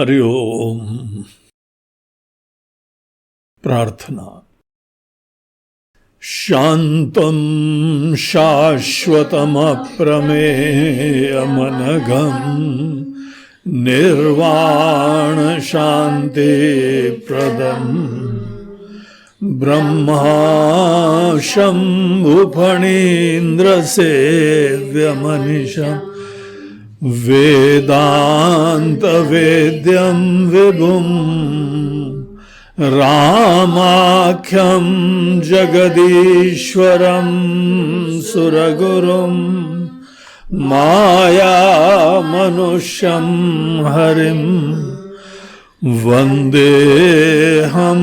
हरि ओम। प्रार्थना। शांतं शाश्वतमप्रमेयमनघं निर्वाण शांति प्रदम् ब्रह्मा शम्भुफणीन्द्रसेव्यमनिशम् वेदांत वेद्यं विभुं रामाख्यं जगदीश्वरं सुरगुरुं मायामनुष्यं हरिं वन्देऽहं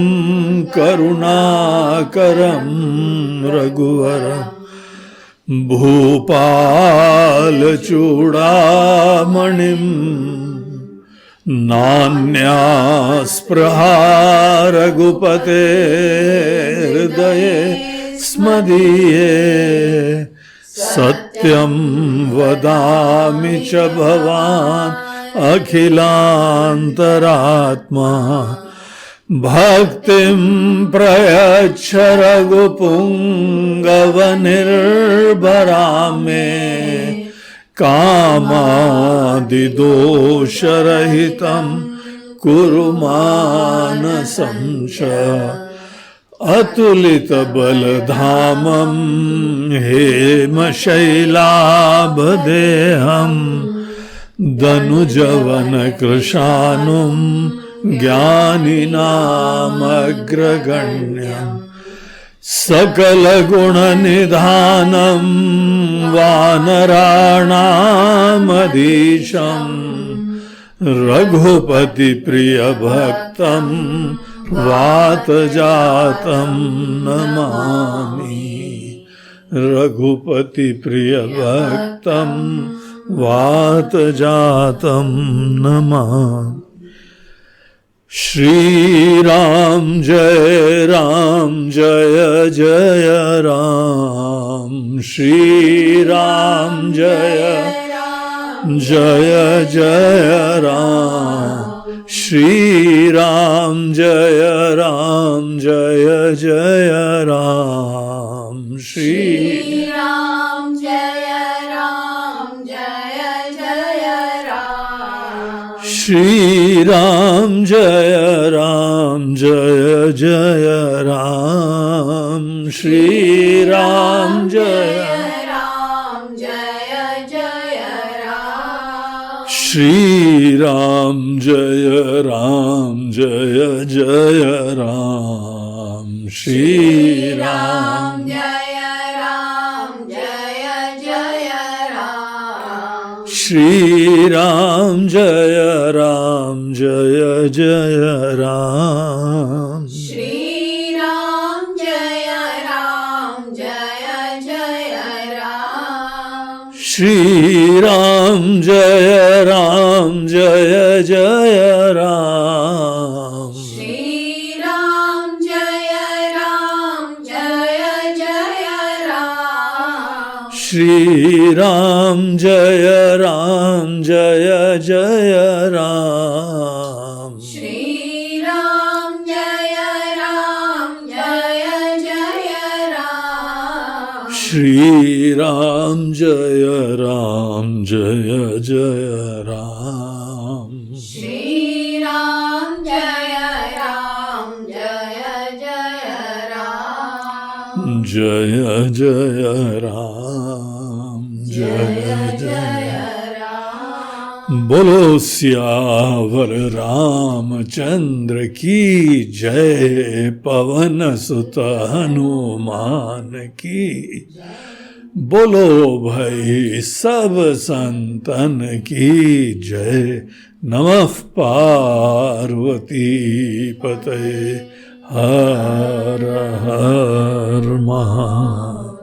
करुणाकरं रघुवरम् भूपालचूडामणिं नान्यास्पृहा रघुपतेर्हृदये स्मदीये सत्यं वदामि च भवान् अखिलान्तरात्मा भक्तिं प्रयच्छ रघुपुङ्गवनिर्भरां मे कामादिदोषरहितं कुरु मानसं च अतुलितबलधामं हेमशैलाभदेहं दनुजवनकृशानुं ज्ञानिनामग्रगण्यं सकलगुणनिधानं वानराणामधीशं रघुपतिप्रियभक्तं वातजातं नमामि। रघुपतिप्रियभक्तं वातजातं नमामि। श्री राम जय जय राम। श्री राम जय जय राम। श्री राम जय जय राम। श्री राम जय जय राम। श्री राम जय जय राम। श्री राम जय जय राम। श्री राम जय जय राम। श्री राम जय जय राम। श्री राम जय जय राम। श्री राम जय जय राम। श्री राम जय जय राम। श्री राम जय जय राम। श्री राम जय जय राम। श्री राम जय जय राम। श्री राम जय जय राम। श्री राम जय जय राम। जय जय राम। जय जय राम। बोलो सियावर रामचंद्र की जय। पवन सुत हनुमान की बोलो भाई सब संतन की जय। नमः पार्वती पतये हर हर महादेव।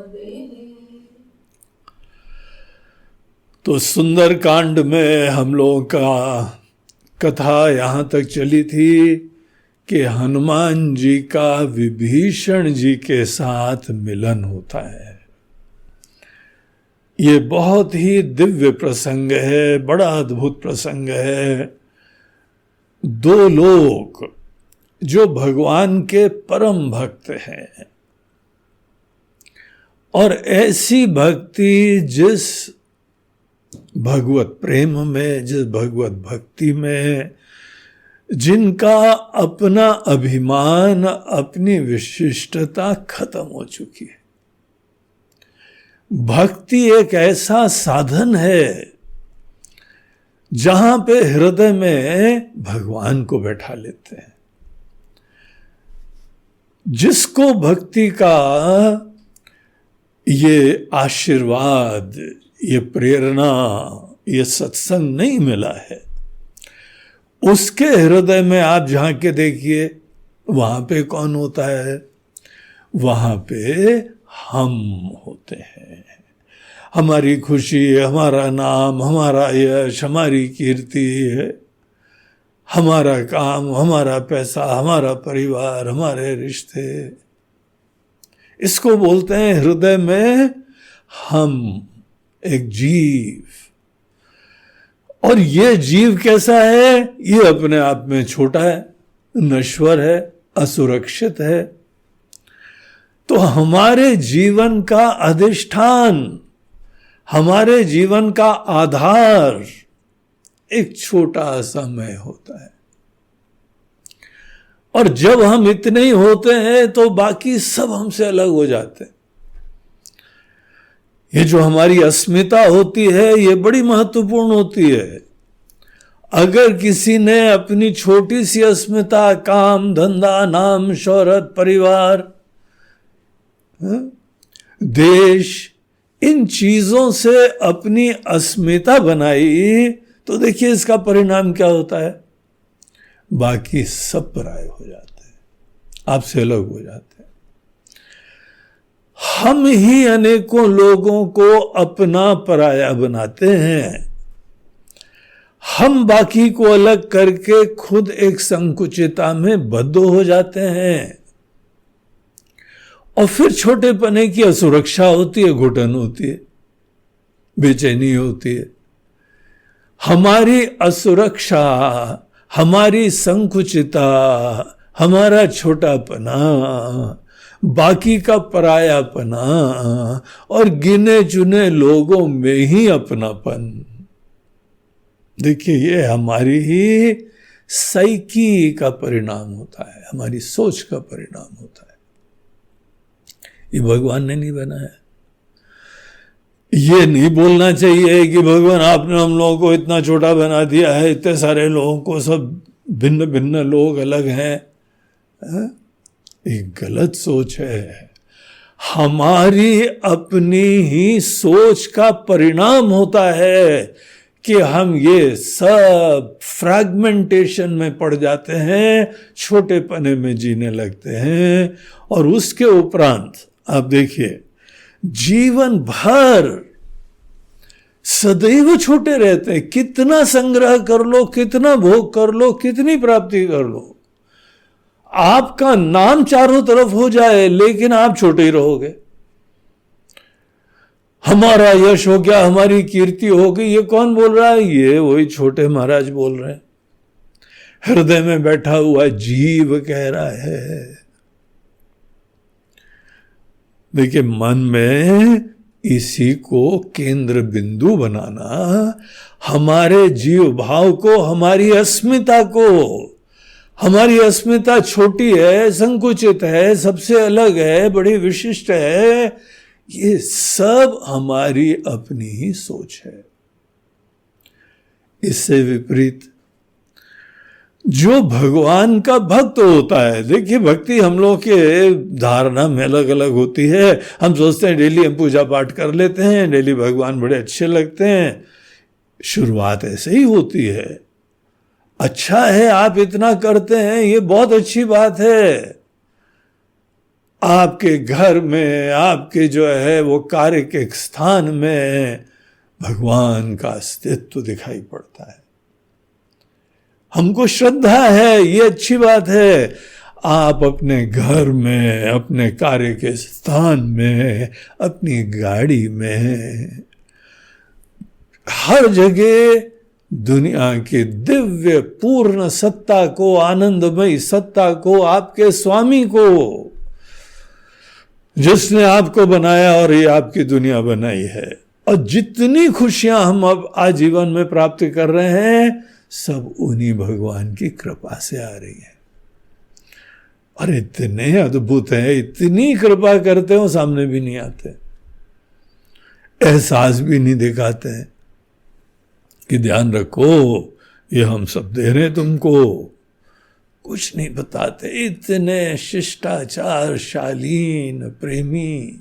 तो सुंदर कांड में हम लोगों का कथा यहाँ तक चली थी कि हनुमान जी का विभीषण जी के साथ मिलन होता है। ये बहुत ही दिव्य प्रसंग है, बड़ा अद्भुत प्रसंग है। दो लोग जो भगवान के परम भक्त हैं, और ऐसी भक्ति जिस भगवत प्रेम में, जिस भगवत भक्ति में, जिनका अपना अभिमान, अपनी विशिष्टता खत्म हो चुकी है। भक्ति एक ऐसा साधन है जहां पे हृदय में भगवान को बैठा लेते हैं। जिसको भक्ति का ये आशीर्वाद, ये प्रेरणा, ये सत्संग नहीं मिला है, उसके हृदय में आप झांक के देखिए, वहां पे कौन होता है? वहां पे हम होते हैं। हमारी खुशी, हमारा नाम, हमारा यश, हमारी कीर्ति है, हमारा काम, हमारा पैसा, हमारा परिवार, हमारे रिश्ते, इसको बोलते हैं हृदय में हम, एक जीव। और ये जीव कैसा है? ये अपने आप में छोटा है, नश्वर है, असुरक्षित है। तो हमारे जीवन का अधिष्ठान, हमारे जीवन का आधार एक छोटा सा मैं होता है। और जब हम इतने ही होते हैं तो बाकी सब हमसे अलग हो जाते हैं। ये जो हमारी अस्मिता होती है, ये बड़ी महत्वपूर्ण होती है। अगर किसी ने अपनी छोटी सी अस्मिता, काम, धंधा, नाम, शोहरत, परिवार, देश, इन चीजों से अपनी अस्मिता बनाई, तो देखिए इसका परिणाम क्या होता है? बाकी सब पराये हो जाते हैं, आपसे अलग हो जाते हैं। हम ही अनेकों लोगों को अपना पराया बनाते हैं। हम बाकी को अलग करके खुद एक संकुचिता में बद्ध हो जाते हैं, और फिर छोटेपने की असुरक्षा होती है, घुटन होती है, बेचैनी होती है। हमारी असुरक्षा, हमारी संकुचिता, हमारा छोटापना, बाकी का परायापना, और गिने चुने लोगों में ही अपनापन, देखिए ये हमारी ही साइकी का परिणाम होता है, हमारी सोच का परिणाम होता है। ये भगवान ने नहीं बनाया। ये नहीं बोलना चाहिए कि भगवान आपने हम लोगों को इतना छोटा बना दिया है, इतने सारे लोगों को, सब भिन्न भिन्न लोग अलग हैं। एक गलत सोच है। हमारी अपनी ही सोच का परिणाम होता है कि हम ये सब फ्रैगमेंटेशन में पड़ जाते हैं, छोटेपने में जीने लगते हैं। और उसके उपरांत आप देखिए, जीवन भर सदैव छोटे रहते हैं। कितना संग्रह कर लो, कितना भोग कर लो, कितनी प्राप्ति कर लो, आपका नाम चारों तरफ हो जाए, लेकिन आप छोटे ही रहोगे। हमारा यश हो गया, हमारी कीर्ति हो गई, ये कौन बोल रहा है? ये वही छोटे महाराज बोल रहे हैं। हृदय में बैठा हुआ जीव कह रहा है। देखिए, मन में इसी को केंद्र बिंदु बनाना, हमारे जीव भाव को, हमारी अस्मिता को, हमारी अस्मिता छोटी है, संकुचित है, सबसे अलग है, बड़ी विशिष्ट है, ये सब हमारी अपनी ही सोच है। इससे विपरीत जो भगवान का भक्त होता है, देखिए भक्ति हम लोग के धारणा में अलग अलग होती है। हम सोचते हैं डेली हम पूजा पाठ कर लेते हैं, डेली भगवान बड़े अच्छे लगते हैं। शुरुआत ऐसे ही होती है। अच्छा है आप इतना करते हैं, ये बहुत अच्छी बात है। आपके घर में, आपके जो है वो कार्य के स्थान में भगवान का अस्तित्व दिखाई पड़ता है। हमको श्रद्धा है, ये अच्छी बात है। आप अपने घर में, अपने कार्य के स्थान में, अपनी गाड़ी में, हर जगह दुनिया की दिव्य पूर्ण सत्ता को, आनंदमयी सत्ता को, आपके स्वामी को, जिसने आपको बनाया और ये आपकी दुनिया बनाई है। और जितनी खुशियां हम अब आजीवन में प्राप्त कर रहे हैं, सब उन्हीं भगवान की कृपा से आ रही है। और इतने अद्भुत हैं, इतनी कृपा करते हो, सामने भी नहीं आते, एहसास भी नहीं दिखाते हैं कि ध्यान रखो ये हम सब दे रहे हैं तुमको, कुछ नहीं बताते। इतने शिष्टाचार, शालीन, प्रेमी।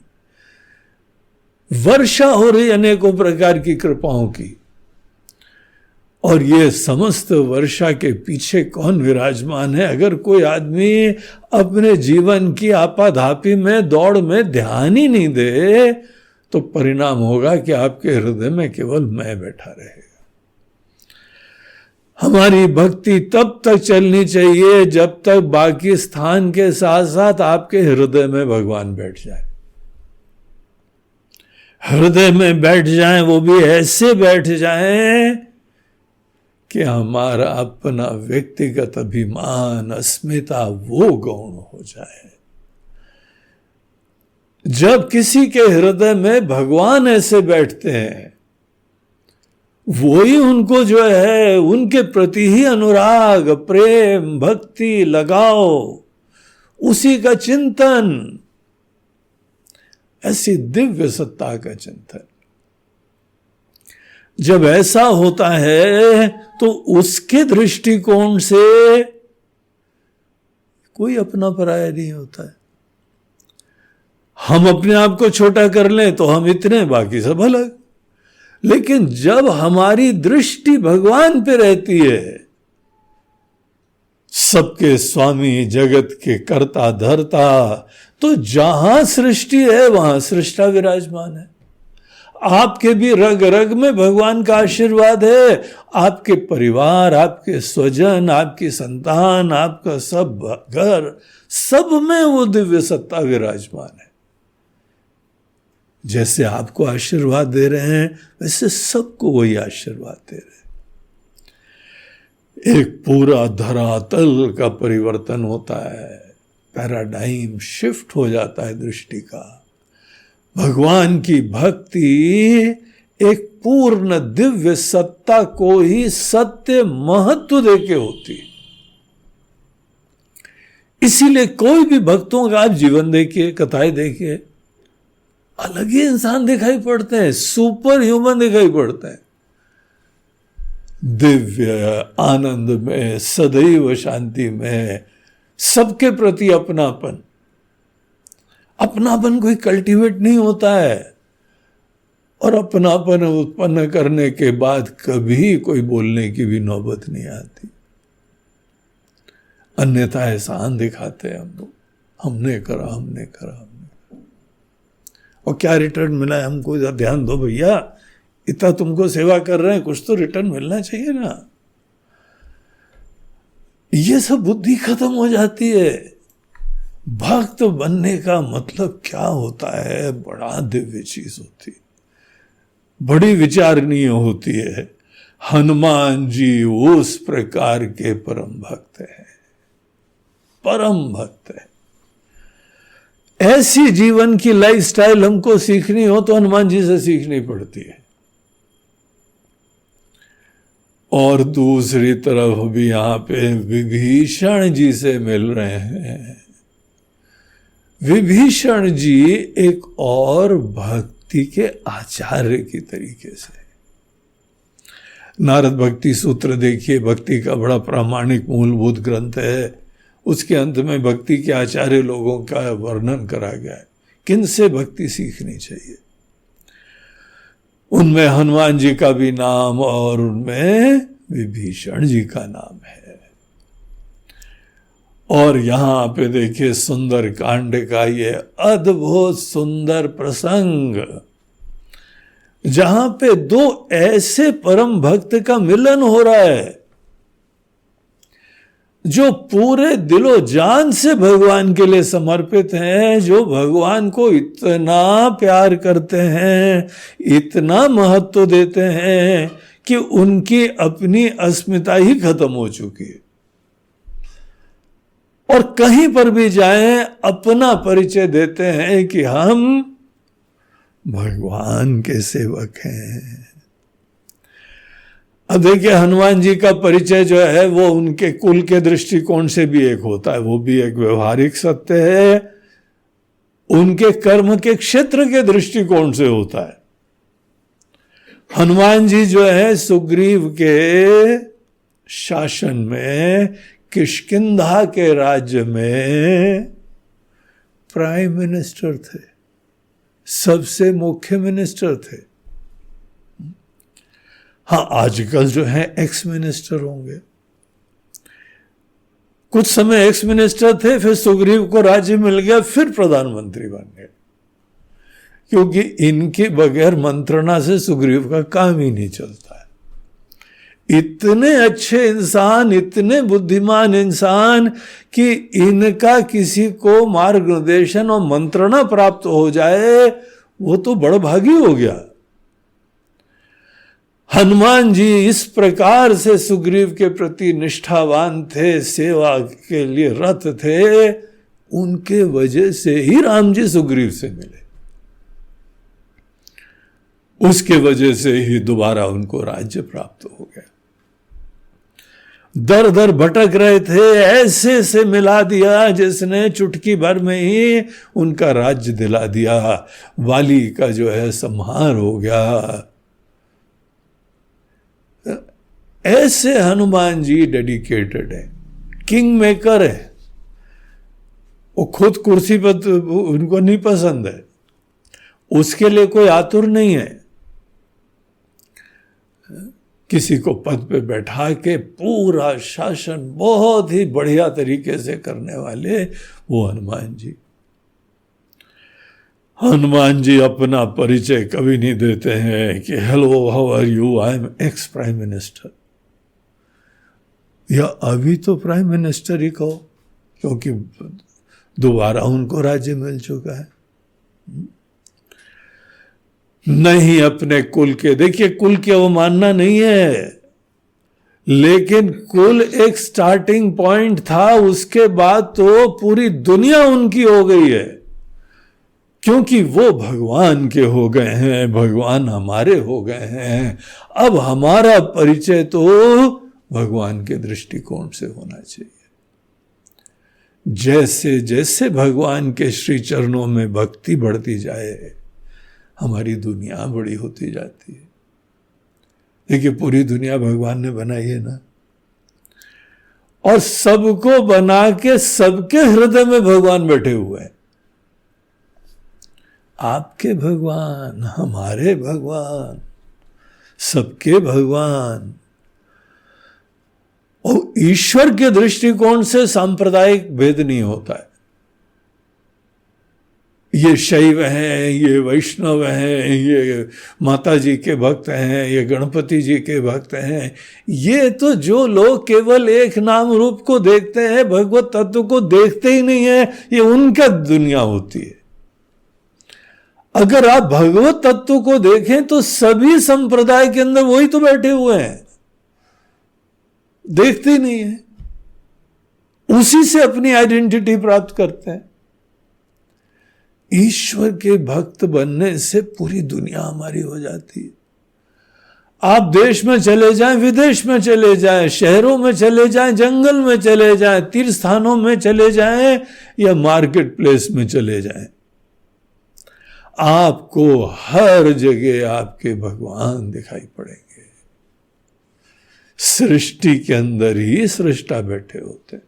वर्षा हो रही अनेकों प्रकार की कृपाओं की, और ये समस्त वर्षा के पीछे कौन विराजमान है? अगर कोई आदमी अपने जीवन की आपाधापी में, दौड़ में ध्यान ही नहीं दे, तो परिणाम होगा कि आपके हृदय में केवल मैं बैठा रहेगा। हमारी भक्ति तब तक चलनी चाहिए जब तक बाकी स्थान के साथ साथ आपके हृदय में भगवान बैठ जाए। हृदय में बैठ जाएं, वो भी ऐसे बैठ जाएं कि हमारा अपना व्यक्तिगत अभिमान, अस्मिता वो गौण हो जाए। जब किसी के हृदय में भगवान ऐसे बैठते हैं, वो ही उनको जो है उनके प्रति ही अनुराग, प्रेम, भक्ति, लगाव, उसी का चिंतन, ऐसी दिव्य सत्ता का चिंतन जब ऐसा होता है, तो उसके दृष्टिकोण से कोई अपना पराया नहीं होता है। हम अपने आप को छोटा कर लें तो हम इतने, बाकी सब अलग। लेकिन जब हमारी दृष्टि भगवान पे रहती है, सबके स्वामी, जगत के कर्ता धर्ता, तो जहां सृष्टि है वहां सृष्टा विराजमान है। आपके भी रग रग में भगवान का आशीर्वाद है। आपके परिवार, आपके स्वजन, आपकी संतान, आपका सब घर, सब में वो दिव्य सत्ता विराजमान है। जैसे आपको आशीर्वाद दे रहे हैं, वैसे सबको वही आशीर्वाद दे रहे हैं। एक पूरा धरातल का परिवर्तन होता है, पैराडाइम शिफ्ट हो जाता है दृष्टि का। भगवान की भक्ति एक पूर्ण दिव्य सत्ता को ही सत्य महत्व देके होती है। इसीलिए कोई भी भक्तों का आप जीवन देखिए, कथाएं देखिए, अलग ही इंसान दिखाई पड़ते हैं, सुपर ह्यूमन दिखाई पड़ते हैं। दिव्य आनंद में, सदैव शांति में, सबके प्रति अपनापन। अपनापन कोई कल्टीवेट नहीं होता है, और अपनापन उत्पन्न करने के बाद कभी कोई बोलने की भी नौबत नहीं आती। अन्यथा एहसान दिखाते हैं हम लोग, हमने करा, हमने करा, और क्या रिटर्न मिला है हमको? ध्यान दो भैया, इतना तुमको सेवा कर रहे हैं, कुछ तो रिटर्न मिलना चाहिए ना। ये सब बुद्धि खत्म हो जाती है। भक्त बनने का मतलब क्या होता है? बड़ा दिव्य चीज होती है, बड़ी विचारणीय होती है। हनुमान जी उस प्रकार के परम भक्त हैं, परम भक्त है। ऐसी जीवन की लाइफस्टाइल हमको सीखनी हो तो हनुमान जी से सीखनी पड़ती है। और दूसरी तरफ भी यहां पे विभीषण जी से मिल रहे हैं। विभीषण जी एक और भक्ति के आचार्य की तरीके से, नारद भक्ति सूत्र देखिए, भक्ति का बड़ा प्रामाणिक मूलभूत ग्रंथ है। उसके अंत में भक्ति के आचार्य लोगों का वर्णन करा गया है, किन से भक्ति सीखनी चाहिए। उनमें हनुमान जी का भी नाम और उनमें विभीषण जी का नाम है। और यहां पे देखिए सुंदर कांड का ये अद्भुत सुंदर प्रसंग, जहां पे दो ऐसे परम भक्त का मिलन हो रहा है जो पूरे दिलो जान से भगवान के लिए समर्पित हैं, जो भगवान को इतना प्यार करते हैं, इतना महत्व देते हैं कि उनकी अपनी अस्मिता ही खत्म हो चुकी है, और कहीं पर भी जाएं अपना परिचय देते हैं कि हम भगवान के सेवक हैं। अब देखिए, हनुमान जी का परिचय जो है वो उनके कुल के दृष्टिकोण से भी एक होता है, वो भी एक व्यवहारिक सत्य है, उनके कर्म के क्षेत्र के दृष्टिकोण से होता है। हनुमान जी जो है सुग्रीव के शासन में किष्किंधा के राज्य में प्राइम मिनिस्टर थे, सबसे मुख्य मिनिस्टर थे। हाँ, आजकल जो है एक्स मिनिस्टर होंगे, कुछ समय एक्स मिनिस्टर थे, फिर सुग्रीव को राज्य मिल गया, फिर प्रधानमंत्री बन गए, क्योंकि इनके बगैर मंत्रणा से सुग्रीव का काम ही नहीं चलता है। इतने अच्छे इंसान, इतने बुद्धिमान इंसान कि इनका किसी को मार्गदर्शन और मंत्रणा प्राप्त हो जाए, वो तो बड़भागी हो गया। हनुमान जी इस प्रकार से सुग्रीव के प्रति निष्ठावान थे, सेवा के लिए रत थे, उनके वजह से ही राम जी सुग्रीव से मिले, उसके वजह से ही दोबारा उनको राज्य प्राप्त हो गया। दर दर भटक रहे थे, ऐसे से मिला दिया जिसने चुटकी भर में ही उनका राज्य दिला दिया। वाली का जो है संहार हो गया। ऐसे हनुमान जी डेडिकेटेड है, किंग मेकर है। वो खुद कुर्सी पर उनको नहीं पसंद है, उसके लिए कोई आतुर नहीं है। किसी को पद पे बैठा के पूरा शासन बहुत ही बढ़िया तरीके से करने वाले वो हनुमान जी। हनुमान जी अपना परिचय कभी नहीं देते हैं कि hello how are you, I am ex prime minister, या अभी तो प्राइम मिनिस्टर ही कहो, क्योंकि दोबारा उनको राज्य मिल चुका है। नहीं अपने कुल के, देखिए कुल की अवमानना नहीं है, लेकिन कुल एक स्टार्टिंग पॉइंट था, उसके बाद तो पूरी दुनिया उनकी हो गई है, क्योंकि वो भगवान के हो गए हैं, भगवान हमारे हो गए हैं। अब हमारा परिचय तो भगवान के दृष्टिकोण से होना चाहिए। जैसे जैसे भगवान के श्री चरणों में भक्ति बढ़ती जाए, हमारी दुनिया बड़ी होती जाती है। देखिए पूरी दुनिया भगवान ने बनाई है ना, और सबको बना के सबके हृदय में भगवान बैठे हुए हैं। आपके भगवान, हमारे भगवान, सबके भगवान। और ईश्वर के दृष्टिकोण से सांप्रदायिक भेद नहीं होता है। ये शैव हैं, ये वैष्णव हैं, ये माता जी के भक्त हैं, ये गणपति जी के भक्त हैं, ये तो जो लोग केवल एक नाम रूप को देखते हैं, भगवत तत्व को देखते ही नहीं है, ये उनका दुनिया होती है। अगर आप भगवत तत्व को देखें तो सभी संप्रदाय के अंदर वही तो बैठे हुए हैं, देखते ही नहीं है, उसी से अपनी आइडेंटिटी प्राप्त करते हैं। ईश्वर के भक्त बनने से पूरी दुनिया हमारी हो जाती है। आप देश में चले जाएं, विदेश में चले जाएं, शहरों में चले जाएं, जंगल में चले जाएं, तीर्थ स्थानों में चले जाएं, या मार्केट प्लेस में चले जाएं, आपको हर जगह आपके भगवान दिखाई पड़ेंगे। सृष्टि के अंदर ही सृष्टा बैठे होते हैं।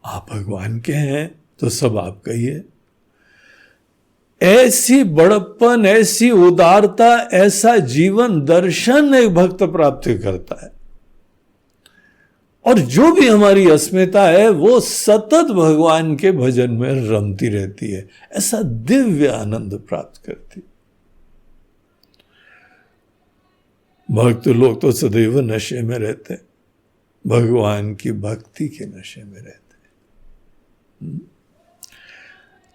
आप भगवान के हैं तो सब आपका ही है। ऐसी बड़प्पन, ऐसी उदारता, ऐसा जीवन दर्शन एक भक्त प्राप्त करता है, और जो भी हमारी अस्मिता है वो सतत भगवान के भजन में रमती रहती है, ऐसा दिव्य आनंद प्राप्त करती। भक्त लोग तो सदैव नशे में रहते हैं, भगवान की भक्ति के नशे में रहते हैं।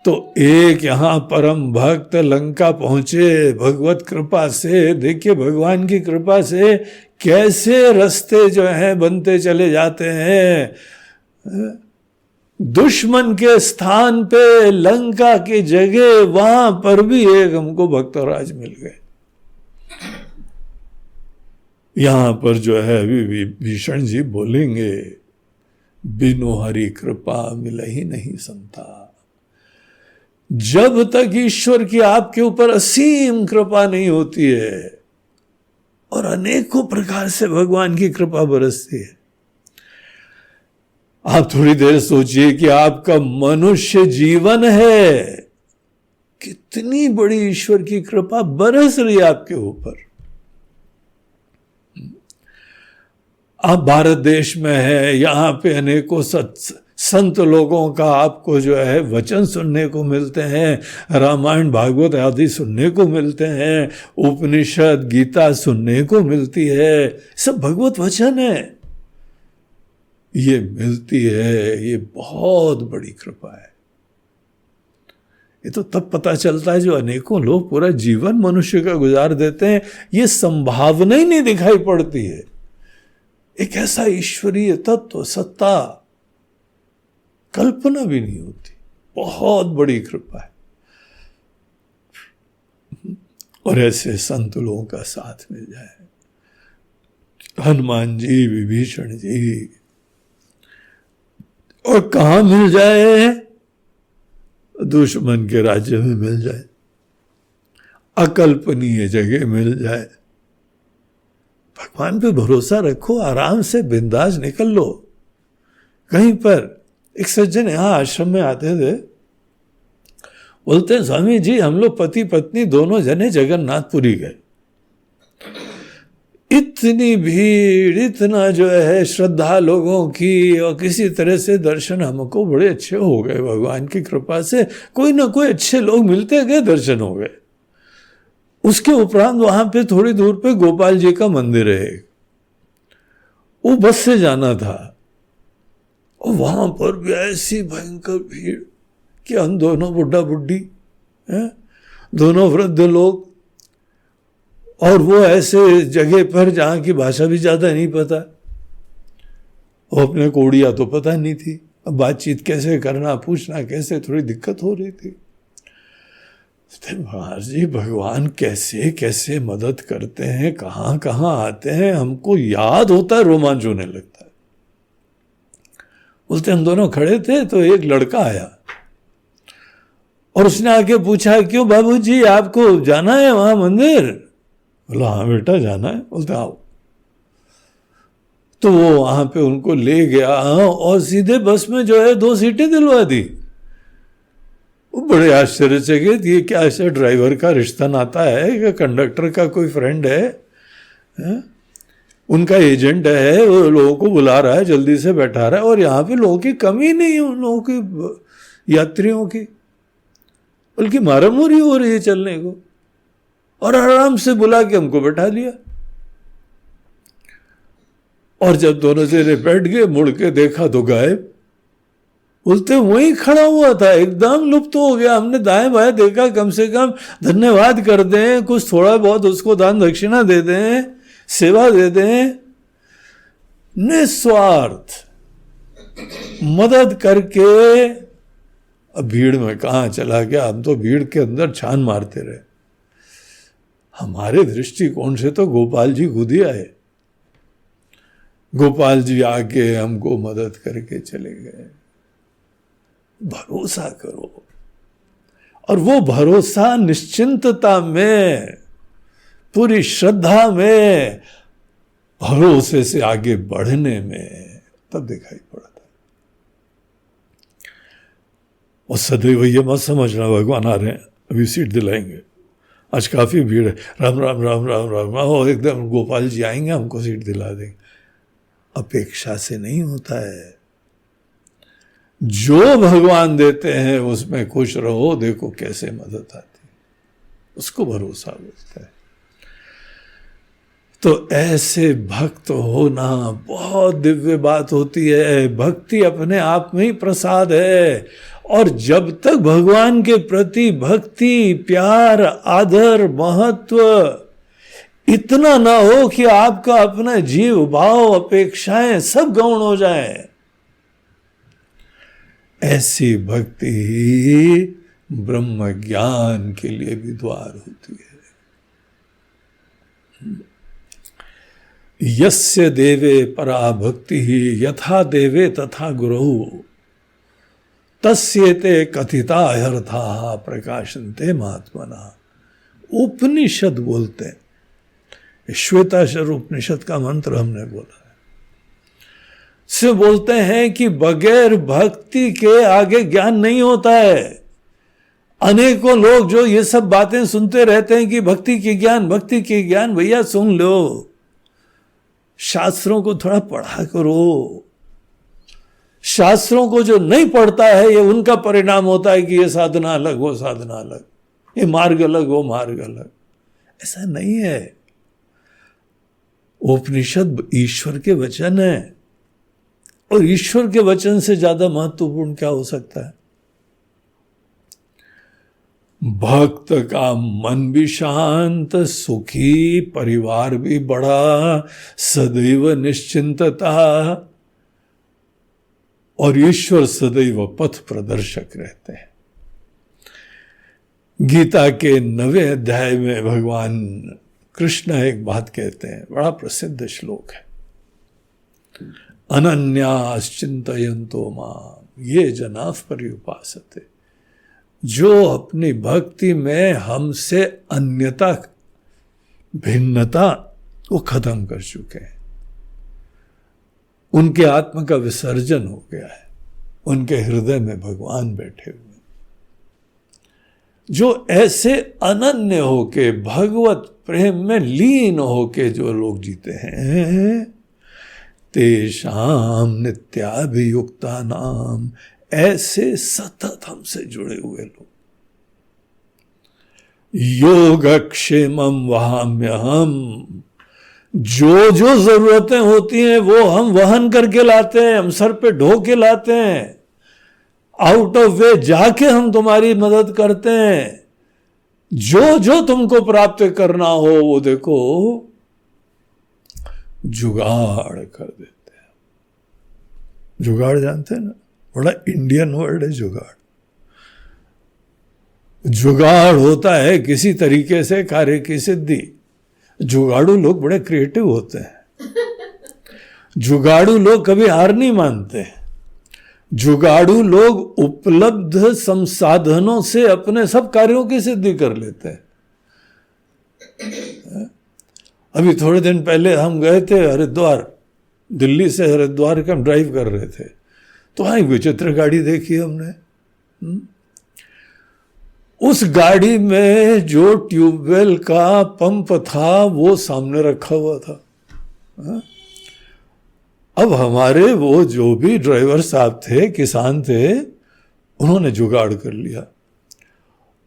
तो एक यहाँ परम भक्त लंका पहुंचे भगवत कृपा से। देखिए भगवान की कृपा से कैसे रास्ते जो हैं बनते चले जाते हैं। दुश्मन के स्थान पे लंका की जगह वहां पर भी एक हमको भक्तराज मिल गए। यहां पर जो है अभी भीषण जी बोलेंगे, बिनु हरि कृपा मिल ही नहीं संता। जब तक ईश्वर की आपके ऊपर असीम कृपा नहीं होती है, और अनेकों प्रकार से भगवान की कृपा बरसती है। आप थोड़ी देर सोचिए कि आपका मनुष्य जीवन है, कितनी बड़ी ईश्वर की कृपा बरस रही है आपके ऊपर। आप भारत देश में है, यहां पे अनेकों संत लोगों का आपको जो है वचन सुनने को मिलते हैं, रामायण भागवत आदि सुनने को मिलते हैं, उपनिषद गीता सुनने को मिलती है, सब भगवत वचन है। ये मिलती है, ये बहुत बड़ी कृपा है। ये तो तब पता चलता है जो अनेकों लोग पूरा जीवन मनुष्य का गुजार देते हैं, ये संभावना ही नहीं दिखाई पड़ती है। एक ऐसा ईश्वरीय तत्व सत्ता कल्पना भी नहीं होती, बहुत बड़ी कृपा है। और ऐसे संत लोगों का साथ मिल जाए, हनुमान जी, विभीषण जी, और कहां मिल जाए, दुश्मन के राज्य में मिल जाए, अकल्पनीय जगह मिल जाए। भगवान पे भरोसा रखो, आराम से बिंदास निकल लो। कहीं पर एक सज्जन यहां आश्रम में आते थे, बोलते हैं स्वामी जी हम लोग पति पत्नी दोनों जने जगन्नाथपुरी गए। इतनी भीड़, इतना जो है श्रद्धा लोगों की, और किसी तरह से दर्शन हमको बड़े अच्छे हो गए भगवान की कृपा से। कोई ना कोई अच्छे लोग मिलते गए, दर्शन हो गए। उसके उपरांत वहां पे थोड़ी दूर पे गोपाल जी का मंदिर है, वो बस से जाना था, और वहां पर भी ऐसी भयंकर भीड़ कि हम दोनों बुढ़ा बुढ़ी हैं, दोनों वृद्ध लोग, और वो ऐसे जगह पर जहां की भाषा भी ज्यादा नहीं पता, वो अपने को उड़िया तो पता नहीं थी, अब बातचीत कैसे करना, पूछना कैसे, थोड़ी दिक्कत हो रही थी। महाराज जी भगवान कैसे कैसे मदद करते हैं, कहां कहां आते हैं, हमको याद होता है, रोमांच होने लगता है। बोलते हम दोनों खड़े थे तो एक लड़का आया और उसने आके पूछा, क्यों बाबूजी आपको जाना है वहां मंदिर? बोला हाँ बेटा जाना है। बोलते आओ। तो वो वहां पे उनको ले गया और सीधे बस में जो है 2 सीटें दिलवा दी। वो बड़े आश्चर्य से गए, ये क्या ऐसा ड्राइवर का रिश्ता नाता है कि कंडक्टर का कोई फ्रेंड है? उनका एजेंट है, वो लोगों को बुला रहा है, जल्दी से बैठा रहा है, और यहाँ पे लोगों की कमी नहीं है, उन लोगों की यात्रियों की, बल्कि मारामारी हो रही है चलने को, और आराम से बुला के हमको बैठा लिया। और जब दोनों जने बैठ गए, मुड़ के देखा तो गायब। बोलते वहीं खड़ा हुआ था, एकदम लुप्त हो गया। हमने दाएं बाएं देखा, कम से कम धन्यवाद कर दें, कुछ थोड़ा बहुत उसको दान दक्षिणा दे दें, सेवा दे दें। निस्वार्थ मदद करके अब भीड़ में कहां चला गया, हम तो भीड़ के अंदर छान मारते रहे। हमारे दृष्टिकोण से तो गोपाल जी खुद ही आए, गोपाल जी आके हमको मदद करके चले गए। भरोसा करो, और वो भरोसा निश्चिंतता में, पूरी श्रद्धा में, भरोसे से आगे बढ़ने में तब दिखाई पड़ता है। और सदैव ये मत समझना भगवान आ रहे हैं अभी सीट दिलाएंगे, आज काफी भीड़ है, राम राम राम राम राम, और एकदम गोपाल जी आएंगे हमको सीट दिला देंगे। अपेक्षा से नहीं होता है। जो भगवान देते हैं उसमें खुश रहो, देखो कैसे मदद आती है, उसको भरोसा बोलता है। तो ऐसे भक्त होना बहुत दिव्य बात होती है। भक्ति अपने आप में ही प्रसाद है, और जब तक भगवान के प्रति भक्ति, प्यार, आदर, महत्व इतना ना हो कि आपका अपना जीव भाव, अपेक्षाएं सब गौण हो जाए, ऐसी भक्ति ही ब्रह्म ज्ञान के लिए भी द्वार होती है। यस्य देवे परा भक्ति ही यथा देवे तथा गुरु तस्येते कथिता अर्थाः प्रकाशन्ते महात्मना। उपनिषद बोलते हैं, श्वेताश्वर उपनिषद का मंत्र हमने बोला है, से बोलते हैं कि बगैर भक्ति के आगे ज्ञान नहीं होता है। अनेकों लोग जो ये सब बातें सुनते रहते हैं कि भक्ति की ज्ञान, भक्ति की ज्ञान, भैया सुन लो, शास्त्रों को थोड़ा पढ़ा करो। शास्त्रों को जो नहीं पढ़ता है, ये उनका परिणाम होता है कि ये साधना अलग, वो साधना अलग, ये मार्ग अलग, वो मार्ग अलग। ऐसा नहीं है। उपनिषद ईश्वर के वचन है, और ईश्वर के वचन से ज्यादा महत्वपूर्ण क्या हो सकता है। भक्त का मन भी शांत, सुखी, परिवार भी बड़ा, सदैव निश्चिंतता, और ईश्वर सदैव पथ प्रदर्शक रहते हैं। गीता के 9वें अध्याय में भगवान कृष्ण एक बात कहते हैं, बड़ा प्रसिद्ध श्लोक है, अनन्याश्चिन्तयन्तो माम् ये जनाः पर्युपासते। जो अपनी भक्ति में हमसे अन्यता, भिन्नता को खत्म कर चुके हैं, उनके आत्मा का विसर्जन हो गया है, उनके हृदय में भगवान बैठे हुए, जो ऐसे अनन्य होके भगवत प्रेम में लीन होके जो लोग जीते हैं, तेषाम नित्याभियुक्ता नाम, ऐसे सतत हमसे जुड़े हुए लोग। योगक्षेमम वहाम्यहम, जो जो जरूरतें होती हैं वो हम वहन करके लाते हैं, हम सर पे ढो के लाते हैं, आउट ऑफ वे जाके हम तुम्हारी मदद करते हैं। जो जो तुमको प्राप्त करना हो वो देखो जुगाड़ कर देते हैं। जुगाड़ जानते हैं ना, बड़ा इंडियन वर्ड है जुगाड़। जुगाड़ होता है किसी तरीके से कार्य की सिद्धि। जुगाड़ू लोग बड़े क्रिएटिव होते हैं। जुगाड़ू लोग कभी हार नहीं मानते। जुगाड़ू लोग उपलब्ध संसाधनों से अपने सब कार्यों की सिद्धि कर लेते हैं। अभी थोड़े दिन पहले हम गए थे हरिद्वार, दिल्ली से हरिद्वार का हम ड्राइव कर रहे थे, तो हाँ एक विचित्र गाड़ी देखी हमने। उस गाड़ी में जो ट्यूबवेल का पंप था वो सामने रखा हुआ था। अब हमारे वो जो भी ड्राइवर साहब थे, किसान थे, उन्होंने जुगाड़ कर लिया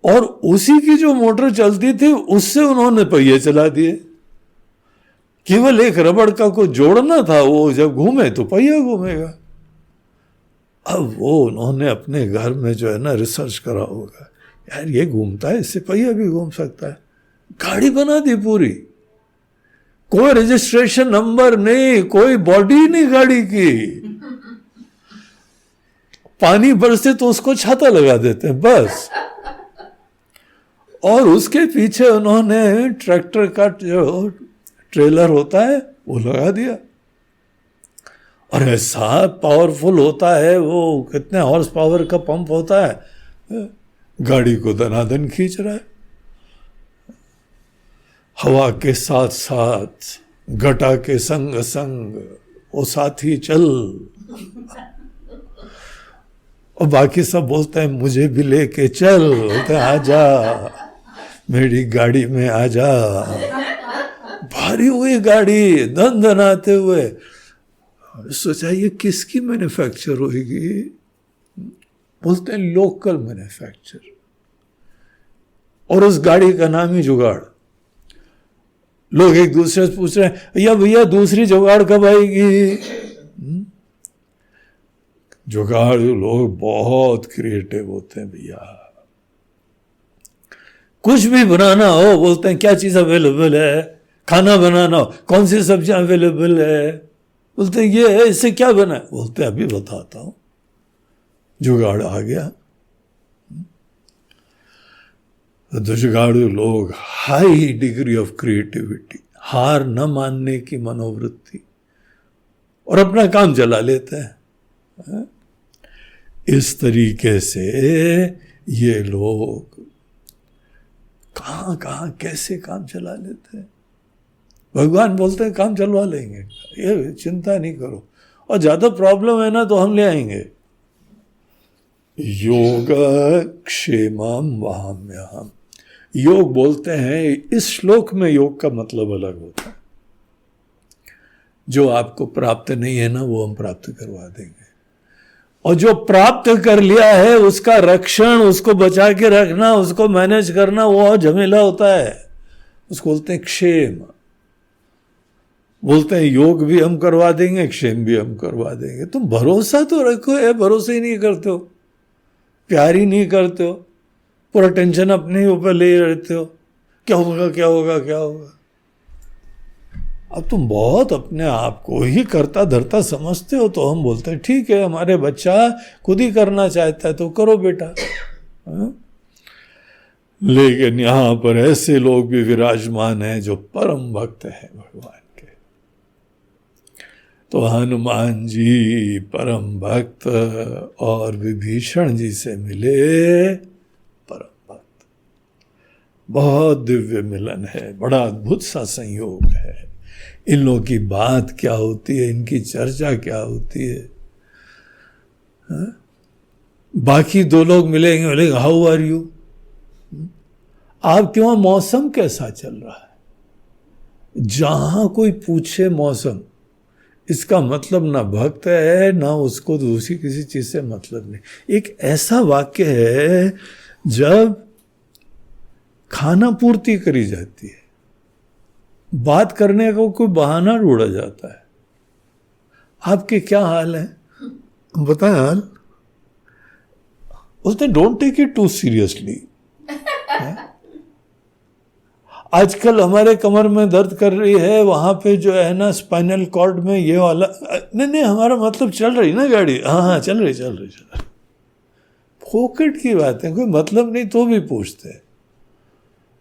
और उसी की जो मोटर चलती थी उससे उन्होंने पहिए चला दिए। केवल एक रबड़ का को जोड़ना था, वो जब घूमे तो पहिया घूमेगा। अब वो उन्होंने अपने घर में जो है ना रिसर्च करा होगा, यार ये घूमता है, इससे पहिया भी घूम सकता है। गाड़ी बना दी पूरी, कोई रजिस्ट्रेशन नंबर नहीं, कोई बॉडी नहीं गाड़ी की। पानी बरसे तो उसको छाता लगा देते हैं बस। और उसके पीछे उन्होंने ट्रैक्टर का जो ट्रेलर होता है वो लगा दिया। और ऐसा पावरफुल होता है वो, कितने हॉर्स पावर का पंप होता है, गाड़ी को दनादन खींच रहा है। हवा के साथ साथ, घटा के संग संग, वो साथी चल। और बाकी सब बोलते हैं मुझे भी लेके चल, बोलते हैं आजा मेरी गाड़ी में आजा। भारी हुई गाड़ी, धन धनाते हुए। सोचा ये किसकी मैन्युफैक्चर होगी? बोलते हैं लोकल मैन्युफैक्चर। और उस गाड़ी का नाम ही जुगाड़। लोग एक दूसरे से पूछ रहे हैं भैया भैया दूसरी जुगाड़ कब आएगी? जुगाड़ू लोग बहुत क्रिएटिव होते हैं भैया। कुछ भी बनाना हो बोलते हैं क्या चीज अवेलेबल है, खाना बनाना हो कौन सी सब्जियां अवेलेबल है, बोलते हैं ये है इससे क्या बना है, बोलते हैं अभी बताता हूं, जुगाड़ आ गया। तो जुगाड़ू लोग हाई डिग्री ऑफ क्रिएटिविटी, हार न मानने की मनोवृत्ति, और अपना काम चला लेते हैं। इस तरीके से ये लोग कहाँ कहाँ कैसे काम चला लेते हैं। भगवान बोलते हैं काम चलवा लेंगे, ये चिंता नहीं करो, और ज्यादा प्रॉब्लम है ना तो हम ले आएंगे। योग क्षेमम वहाम्यहम्। योग बोलते हैं, इस श्लोक में योग का मतलब अलग होता है। जो आपको प्राप्त नहीं है ना वो हम प्राप्त करवा देंगे, और जो प्राप्त कर लिया है उसका रक्षण, उसको बचा के रखना, उसको मैनेज करना वो और झमेला होता है। उसको बोलते हैं क्षेम। बोलते हैं योग भी हम करवा देंगे, क्षेम भी हम करवा देंगे। तुम भरोसा तो रखो, ये भरोसे ही नहीं करते हो, प्यार ही नहीं करते हो, पूरा टेंशन अपने ऊपर ले रहते हो, क्या होगा क्या होगा क्या होगा। अब तुम बहुत अपने आप को ही करता धरता समझते हो, तो हम बोलते हैं ठीक है, हमारे बच्चा खुद ही करना चाहता है तो करो बेटा। लेकिन यहां पर ऐसे लोग भी विराजमान हैं जो परम भक्त हैं भगवान के। तो हनुमान जी परम भक्त और विभीषण जी से मिले परम भक्त। बहुत दिव्य मिलन है, बड़ा अद्भुत सा संयोग है। इन लोगों की बात क्या होती है, इनकी चर्चा क्या होती है। बाकी दो लोग मिलेंगे, हाउ आर यू, आपके वहां मौसम कैसा चल रहा है। जहां कोई पूछे मौसम, इसका मतलब ना भक्त है ना उसको दूसरी किसी चीज से मतलब नहीं। एक ऐसा वाक्य है जब खाना पूर्ति करी जाती है, बात करने को कोई बहाना ढूंढा जाता है। आपके क्या हाल है बताएं हाल। उसने don't take it too seriously. आजकल हमारे कमर में दर्द कर रही है, वहां पे जो है ना स्पाइनल कॉर्ड में ये वाला, नहीं हमारा मतलब चल रही ना गाड़ी, हाँ चल रही। फोकट की बात है, कोई मतलब नहीं तो भी पूछते हैं।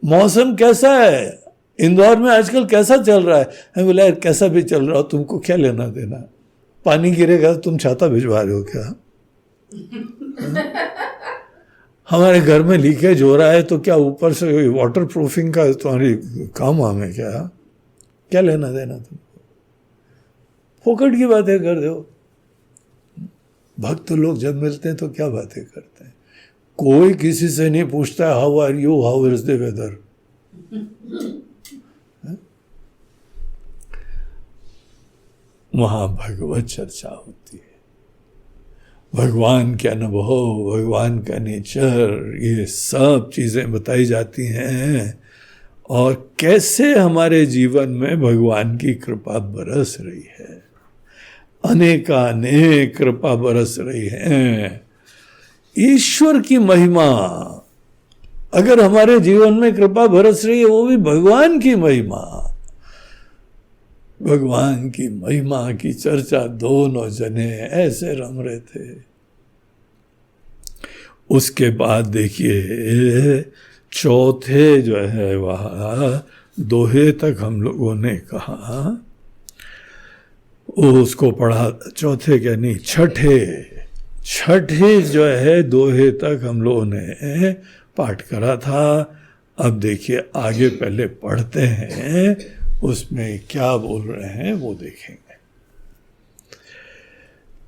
मौसम कैसा है, इंदौर में आजकल कैसा चल रहा है। मैं बोला यार कैसा भी चल रहा हो, तुमको क्या लेना देना। पानी गिरेगा तो तुम छाता भिजवा रहे हो क्या। हमारे घर में लीकेज हो रहा है तो क्या ऊपर से वाटर प्रूफिंग का तुम्हारी काम वाम है क्या लेना देना तुमको। फोकट की बातें कर दो। भक्त लोग जब मिलते हैं तो क्या बातें करते हैं। कोई किसी से नहीं पूछता है how are you, how is the weather. वहां भगवत चर्चा होती है, भगवान के अनुभव, भगवान का नेचर, ये सब चीजें बताई जाती हैं, और कैसे हमारे जीवन में भगवान की कृपा बरस रही है। अनेकानेक कृपा बरस रही है। ईश्वर की महिमा, अगर हमारे जीवन में कृपा बरस रही है, वो भी भगवान की महिमा। भगवान की महिमा की चर्चा दोनों जने ऐसे रम रहे थे। उसके बाद देखिए चौथे जो है वह दोहे तक हम लोगों ने कहा, उसको पढ़ा, चौथे क्या नहीं छठे जो है दोहे तक हम लोगों ने पाठ करा था। अब देखिए आगे पहले पढ़ते हैं, उसमें क्या बोल रहे हैं वो देखेंगे।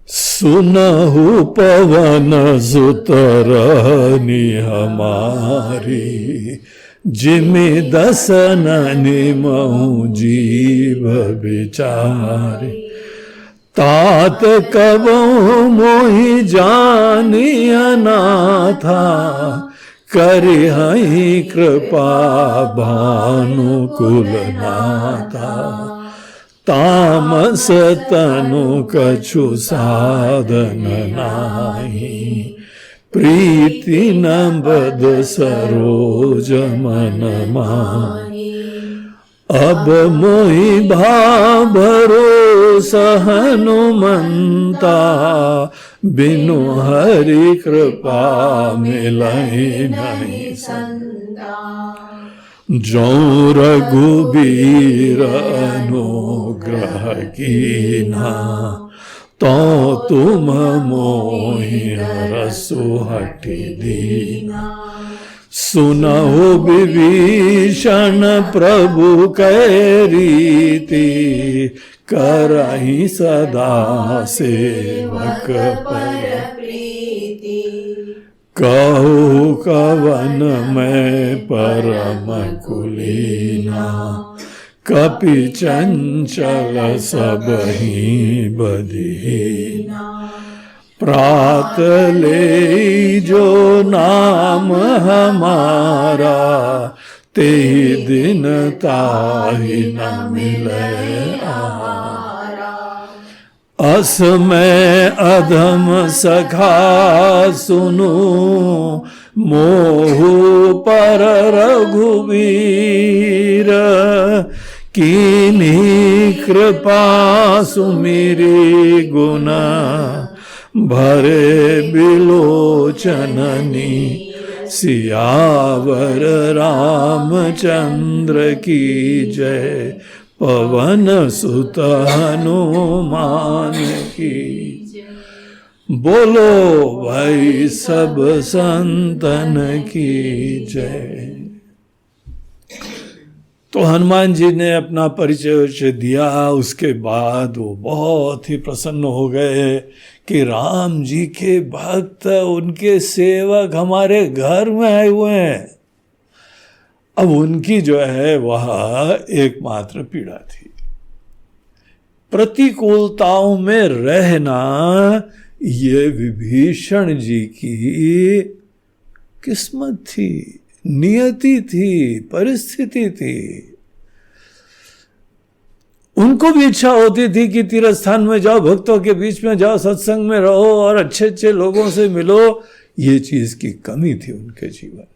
सुनहु पवन सुत रहनी हमारी, जिमि दसन निमहु जीव बिचारी। तात कबहु मोहि जानि अनाथा, करिहहि कृपा भानुकुल नाथा। तामस तनु कछु साधन नाही, प्रीति न बद सरोज मन माही। अब मोहि भाव भरोसा हनुमंता, बिनु हरि कृपा मिलहि नहीं संता। जो रघुबीर अनुग्रह कीना, तो तुम मोहि हरसु हठि दीना। सुनहु विभीषण प्रभु कै रीति, करहि सदा सेवक पर प्रीति। कहु कवन मैं परम कुलीना, कपि चंचल सबहि बदहीना। प्रात ले जो नाम हमारा, ते दिन ताहि न मिले आहारा। अस मैं अधम सखा सुनु, मोहु पर रघुवीर। कीन्ही कृपा सुमिरी गुना, भरे बिलोचननी। सियावर रामचंद्र की जय, पवन सुत हनुमान की। बोलो भाई सब संतन की जय। तो हनुमान जी ने अपना परिचय दिया। उसके बाद वो बहुत ही प्रसन्न हो गए कि राम जी के भक्त, उनके सेवक हमारे घर में आए हुए हैं। अब उनकी जो है वह एकमात्र पीड़ा थी, प्रतिकूलताओं में रहना। ये विभीषण जी की किस्मत थी, नियति थी, परिस्थिति थी। उनको भी इच्छा होती थी कि तीर्थ स्थान में जाओ, भक्तों के बीच में जाओ, सत्संग में रहो और अच्छे अच्छे लोगों से मिलो। ये चीज की कमी थी उनके जीवन में।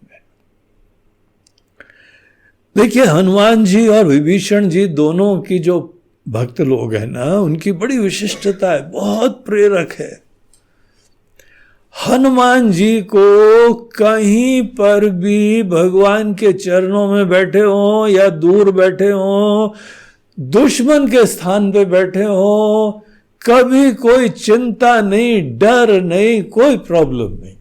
देखिए, हनुमान जी और विभीषण जी दोनों की जो भक्त लोग हैं ना, उनकी बड़ी विशिष्टता है, बहुत प्रेरक है। हनुमान जी को कहीं पर भी भगवान के चरणों में बैठे हो या दूर बैठे हो, दुश्मन के स्थान पे बैठे हो, कभी कोई चिंता नहीं, डर नहीं, कोई प्रॉब्लम नहीं।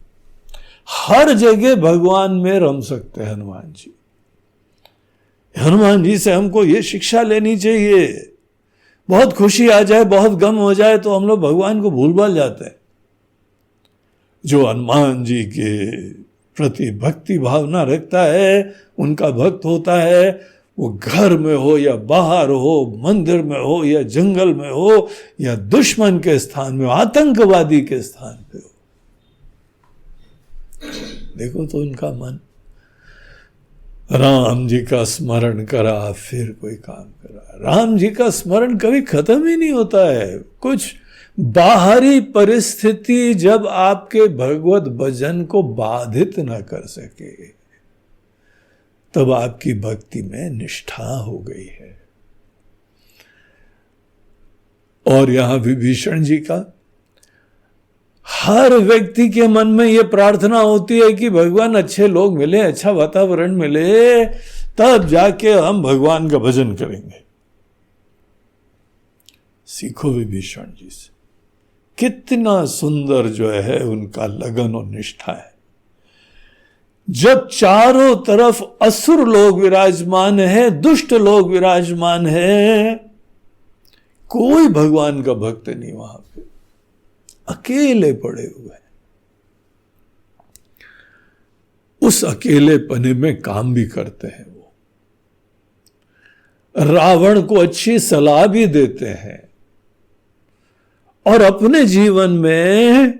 हर जगह भगवान में रम सकते हैं हनुमान जी। हनुमान जी से हमको ये शिक्षा लेनी चाहिए। बहुत खुशी आ जाए, बहुत गम हो जाए तो हम लोग भगवान को भूल भाल जाते हैं। जो हनुमान जी के प्रति भक्ति भावना रखता है, उनका भक्त होता है, वो घर में हो या बाहर हो, मंदिर में हो या जंगल में हो या दुश्मन के स्थान में हो, आतंकवादी के स्थान पे हो, देखो तो उनका मन राम जी का स्मरण करा, फिर कोई काम करा। राम जी का स्मरण कभी खत्म ही नहीं होता है। कुछ बाहरी परिस्थिति जब आपके भगवत भजन को बाधित न कर सके, तब आपकी भक्ति में निष्ठा हो गई है। और यहां विभीषण जी का, हर व्यक्ति के मन में यह प्रार्थना होती है कि भगवान अच्छे लोग मिले, अच्छा वातावरण मिले, तब जाके हम भगवान का भजन करेंगे। सीखो विभीषण जी से, कितना सुंदर जो है उनका लगन और निष्ठा है। जब चारों तरफ असुर लोग विराजमान है, दुष्ट लोग विराजमान है, कोई भगवान का भक्त नहीं वहां पे, अकेले पड़े हुए हैं। उस अकेलेपने में काम भी करते हैं वो, रावण को अच्छी सलाह भी देते हैं और अपने जीवन में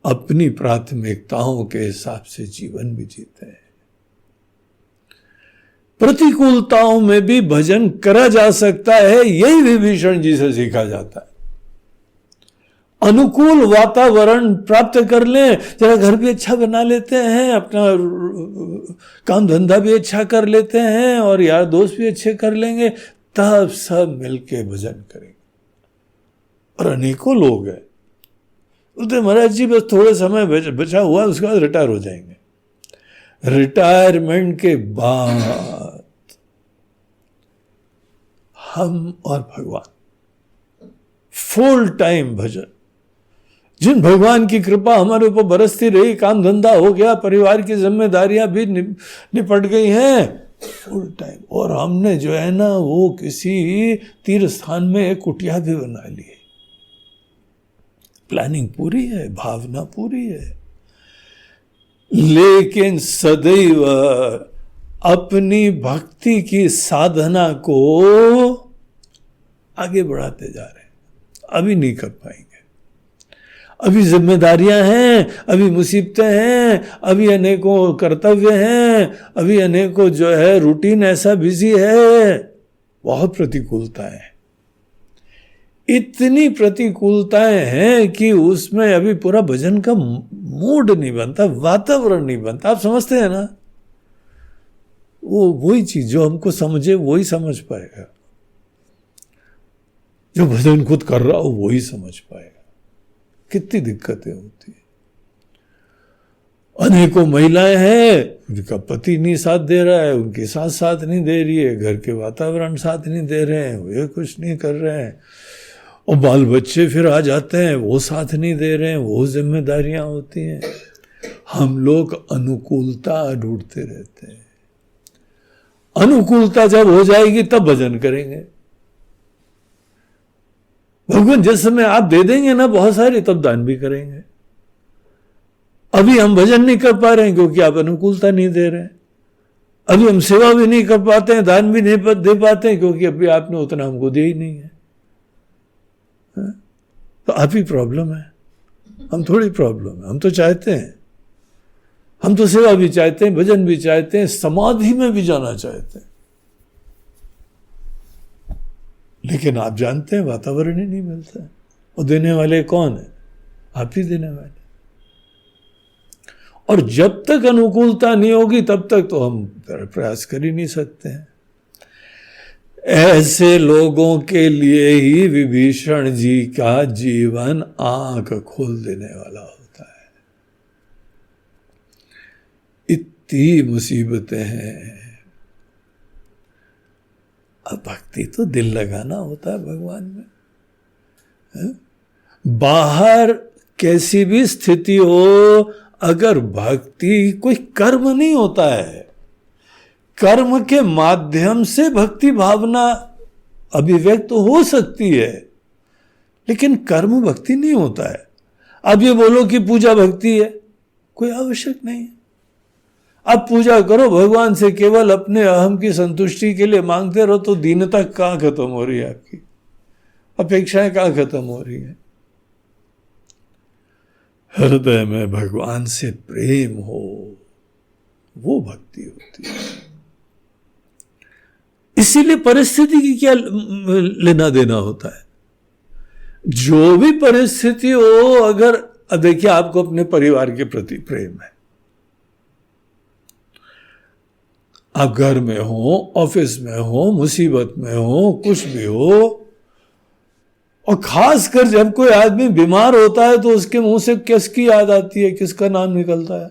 अपनी प्राथमिकताओं के हिसाब से जीवन भी जीते हैं। प्रतिकूलताओं में भी भजन करा जा सकता है, यही विभीषण जी से सीखा जाता है। अनुकूल वातावरण प्राप्त कर लें, जरा घर भी अच्छा बना लेते हैं, अपना काम धंधा भी अच्छा कर लेते हैं और यार दोस्त भी अच्छे कर लेंगे, तब सब मिलके भजन करेंगे। और अनेकों लोग हैं बोलते महाराज जी बस थोड़े समय बचा हुआ, उसके बाद रिटायर हो जाएंगे। रिटायरमेंट के बाद हम और भगवान फुल टाइम भजन। जिन भगवान की कृपा हमारे ऊपर बरसती रही, काम धंधा हो गया, परिवार की जिम्मेदारियां भी निपट गई हैं, फुल टाइम। और हमने जो है ना वो किसी तीर्थ स्थान में एक कुटिया भी बना ली है। प्लानिंग पूरी है, भावना पूरी है, लेकिन सदैव अपनी भक्ति की साधना को आगे बढ़ाते जा रहे हैं। अभी नहीं कर पाएंगे, अभी जिम्मेदारियां हैं, अभी मुसीबतें हैं, अभी अनेकों कर्तव्य हैं, अभी अनेकों जो है रूटीन ऐसा बिजी है, बहुत प्रतिकूलताएं हैं। इतनी प्रतिकूलताएं हैं कि उसमें अभी पूरा भजन का मूड नहीं बनता, वातावरण नहीं बनता। आप समझते हैं ना, वो वही चीज जो हमको समझे वही समझ पाएगा, जो भजन खुद कर रहा हो वही समझ पाएगा। कितनी दिक्कतें होती है। अनेकों महिलाएं हैं, उनका पति नहीं साथ दे रहा है, उनकी सास साथ नहीं दे रही है, घर के वातावरण साथ नहीं दे रहे हैं, वे कुछ नहीं कर रहे हैं, और बाल बच्चे फिर आ जाते हैं, वो साथ नहीं दे रहे हैं, वो जिम्मेदारियां होती हैं। हम लोग अनुकूलता ढूंढते रहते हैं। अनुकूलता जब हो जाएगी तब भजन करेंगे। भगवान जिस समय आप दे देंगे ना बहुत सारे, तब दान भी करेंगे। अभी हम भजन नहीं कर पा रहे हैं क्योंकि आप अनुकूलता नहीं दे रहे हैं। अभी हम सेवा भी नहीं कर पाते हैं, दान भी नहीं दे पाते हैं क्योंकि अभी आपने उतना हमको दिया ही नहीं है। तो आप ही प्रॉब्लम है, हम थोड़ी प्रॉब्लम है। हम तो चाहते हैं, हम तो सेवा भी चाहते हैं, भजन भी चाहते हैं, समाधि में भी जाना चाहते हैं, लेकिन आप जानते हैं वातावरण ही नहीं मिलता है। और देने वाले कौन है? आप ही देने वाले। और जब तक अनुकूलता नहीं होगी तब तक तो हम प्रयास कर ही नहीं सकते हैं। ऐसे लोगों के लिए ही विभीषण जी का जीवन आंख खोल देने वाला होता है। इतनी मुसीबतें हैं। अब भक्ति तो दिल लगाना होता है भगवान में, है? बाहर कैसी भी स्थिति हो, अगर भक्ति, कोई कर्म नहीं होता है, कर्म के माध्यम से भक्ति भावना अभिव्यक्त हो सकती है, लेकिन कर्म भक्ति नहीं होता है। अब ये बोलो कि पूजा भक्ति है, कोई आवश्यक नहीं है। अब पूजा करो भगवान से, केवल अपने अहम की संतुष्टि के लिए मांगते रहो, तो दीनता कहाँ खत्म हो रही है? आपकी अपेक्षाएं कहाँ खत्म हो रही है? हृदय में भगवान से प्रेम हो, वो भक्ति होती है। इसीलिए परिस्थिति की क्या लेना देना होता है। जो भी परिस्थिति हो, अगर देखिए आपको अपने परिवार के प्रति प्रेम है, आप घर में हो, ऑफिस में हो, मुसीबत में हो, कुछ भी हो, और खासकर जब कोई आदमी बीमार होता है तो उसके मुंह से किसकी याद आती है, किसका नाम निकलता है?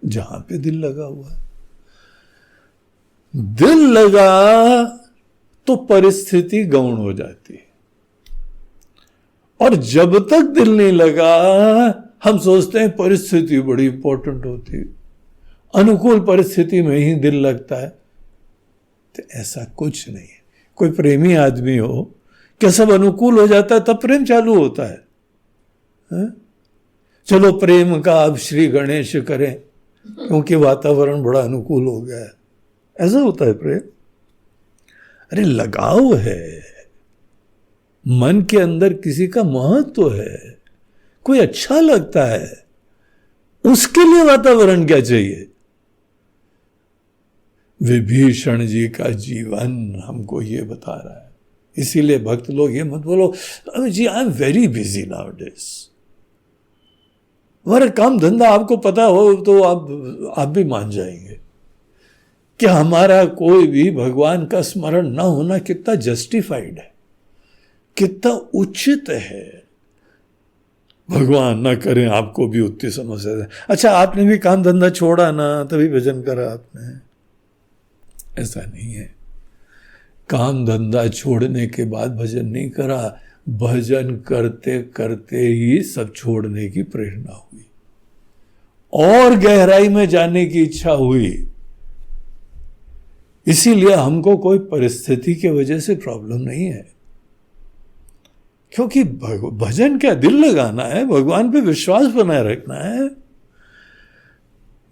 जहां पे दिल लगा हुआ है। दिल लगा तो परिस्थिति गौण हो जाती है, और जब तक दिल नहीं लगा हम सोचते हैं परिस्थिति बड़ी इंपॉर्टेंट होती है, अनुकूल परिस्थिति में ही दिल लगता है। तो ऐसा कुछ नहीं है। कोई प्रेमी आदमी हो, क्या सब अनुकूल हो जाता है तब प्रेम चालू होता है? चलो प्रेम का अब श्री गणेश करें क्योंकि वातावरण बड़ा अनुकूल हो गया है, ऐसा होता है प्रेम? अरे लगाव है, मन के अंदर किसी का महत्व है, कोई अच्छा लगता है, उसके लिए वातावरण क्या चाहिए? विभीषण जी का जीवन हमको ये बता रहा है। इसीलिए भक्त लोग ये मत बोलो जी I am very busy nowadays, हमारा काम धंधा आपको पता हो तो आप भी मान जाएंगे कि हमारा कोई भी भगवान का स्मरण ना होना कितना जस्टिफाइड है, कितना उचित है। भगवान ना करें आपको भी उतनी समस्या है। अच्छा, आपने भी काम धंधा छोड़ा ना तभी भजन करा आपने, ऐसा नहीं है। काम धंधा छोड़ने के बाद भजन नहीं करा, भजन करते करते ही सब छोड़ने की प्रेरणा हुई और गहराई में जाने की इच्छा हुई। इसीलिए हमको कोई परिस्थिति के वजह से प्रॉब्लम नहीं है, क्योंकि भजन क्या दिल लगाना है, भगवान पे विश्वास बनाए रखना है।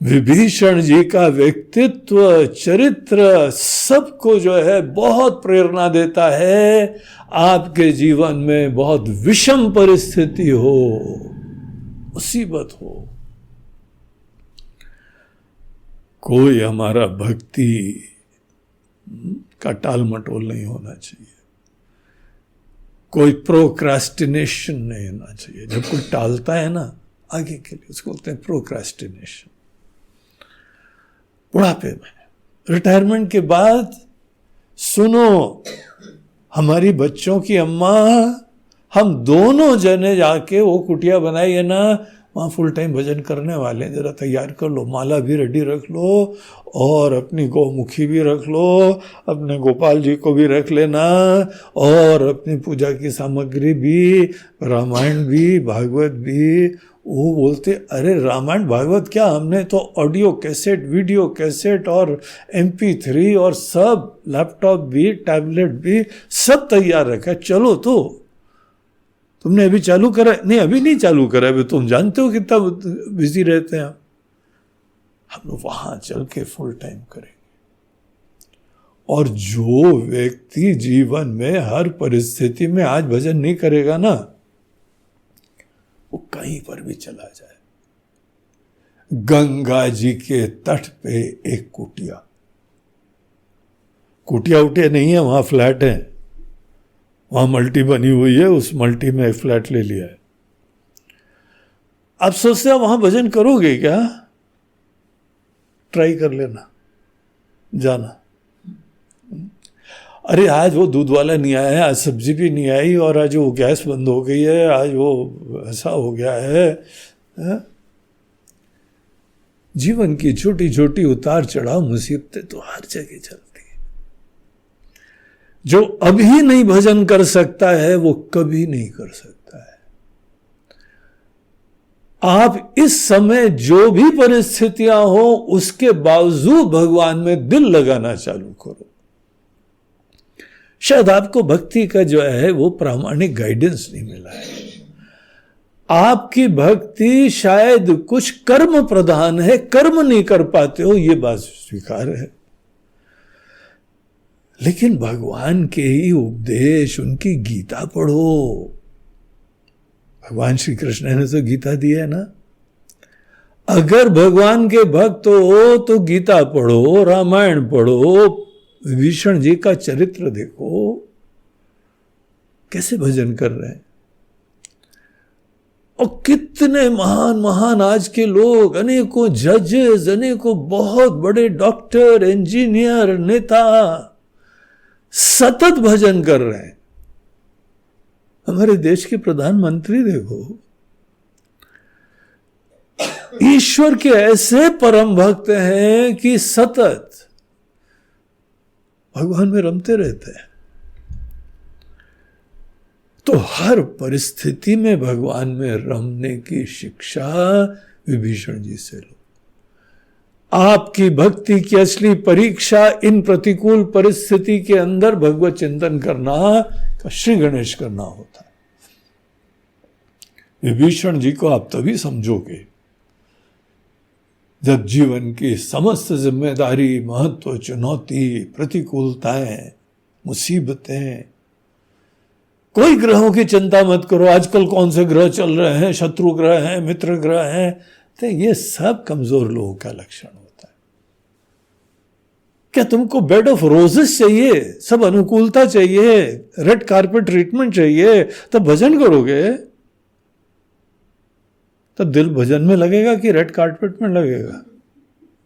विभीषण जी का व्यक्तित्व, चरित्र सबको जो है बहुत प्रेरणा देता है। आपके जीवन में बहुत विषम परिस्थिति हो, मुसीबत हो, कोई हमारा भक्ति का टाल मटोल नहीं होना चाहिए, कोई प्रोक्रास्टिनेशन नहीं होना चाहिए। जब कोई टालता है ना आगे के लिए, उसको बोलते हैं प्रोक्रास्टिनेशन। बुढ़ापे में, रिटायरमेंट के बाद सुनो, हमारी बच्चों की अम्मा, हम दोनों जने जाके वो कुटिया बनाई है ना, वहाँ फुल टाइम भजन करने वाले हैं, जरा तैयार कर लो, माला भी रेडी रख लो और अपनी गौमुखी भी रख लो, अपने गोपाल जी को भी रख लेना और अपनी पूजा की सामग्री भी, रामायण भी, भागवत भी। वो बोलते अरे रामायण भागवत क्या, हमने तो ऑडियो कैसेट, वीडियो कैसेट और MP3 और सब, लैपटॉप भी, टैबलेट भी सब तैयार रखा है, चलो तो। तुमने अभी चालू करा? नहीं, अभी नहीं चालू करा, अभी तुम जानते हो कितना बिजी रहते हैं हम लोग। वहां चल के फुल टाइम करेंगे। और जो व्यक्ति जीवन में हर परिस्थिति में आज भजन नहीं करेगा ना, वो कहीं पर भी चला जाए। गंगा जी के तट पे एक कुटिया, कुटिया उटिया नहीं है, वहां फ्लैट है, वहां मल्टी बनी हुई है, उस मल्टी में एक फ्लैट ले लिया है। आप सोचते हैं वहां भजन करोगे क्या? ट्राई कर लेना, जाना। अरे आज वो दूध वाला नहीं आया है, आज सब्जी भी नहीं आई, और आज वो गैस बंद हो गई है, आज वो ऐसा हो गया है। जीवन की छोटी छोटी उतार चढ़ाव मुसीबतें तो हर जगह चलती है। जो अभी नहीं भजन कर सकता है वो कभी नहीं कर सकता है। आप इस समय जो भी परिस्थितियां हो उसके बावजूद भगवान में दिल लगाना चालू करो। शायद आपको भक्ति का जो है वो प्रामाणिक गाइडेंस नहीं मिला है। आपकी भक्ति शायद कुछ कर्म प्रधान है, कर्म नहीं कर पाते हो, ये बात स्वीकार है। लेकिन भगवान के ही उपदेश, उनकी गीता पढ़ो। भगवान श्री कृष्ण ने तो गीता दी है ना। अगर भगवान के भक्त हो तो गीता पढ़ो, रामायण पढ़ो, विभीषण जी का चरित्र देखो, कैसे भजन कर रहे हैं। और कितने महान महान आज के लोग, अनेकों जजेस, अनेकों बहुत बड़े डॉक्टर, इंजीनियर, नेता सतत भजन कर रहे हैं। हमारे देश के प्रधानमंत्री देखो, ईश्वर के ऐसे परम भक्त हैं कि सतत भगवान में रमते रहते हैं। तो हर परिस्थिति में भगवान में रमने की शिक्षा विभीषण जी से लो। आपकी भक्ति की असली परीक्षा इन प्रतिकूल परिस्थिति के अंदर भगवत चिंतन करना का श्री गणेश करना होता है। विभीषण जी को आप तभी समझोगे जब जीवन की समस्त जिम्मेदारी, महत्व, चुनौती, प्रतिकूलताएं, मुसीबतें, कोई ग्रहों की चिंता मत करो, आजकल कौन से ग्रह चल रहे हैं, शत्रु ग्रह हैं, मित्र ग्रह हैं, तो ये सब कमजोर लोगों का लक्षण होता है। क्या तुमको बेड ऑफ रोजेस चाहिए, सब अनुकूलता चाहिए, रेड कारपेट ट्रीटमेंट चाहिए, तब भजन करोगे? तब दिल भजन में लगेगा कि रेड कारपेट में लगेगा?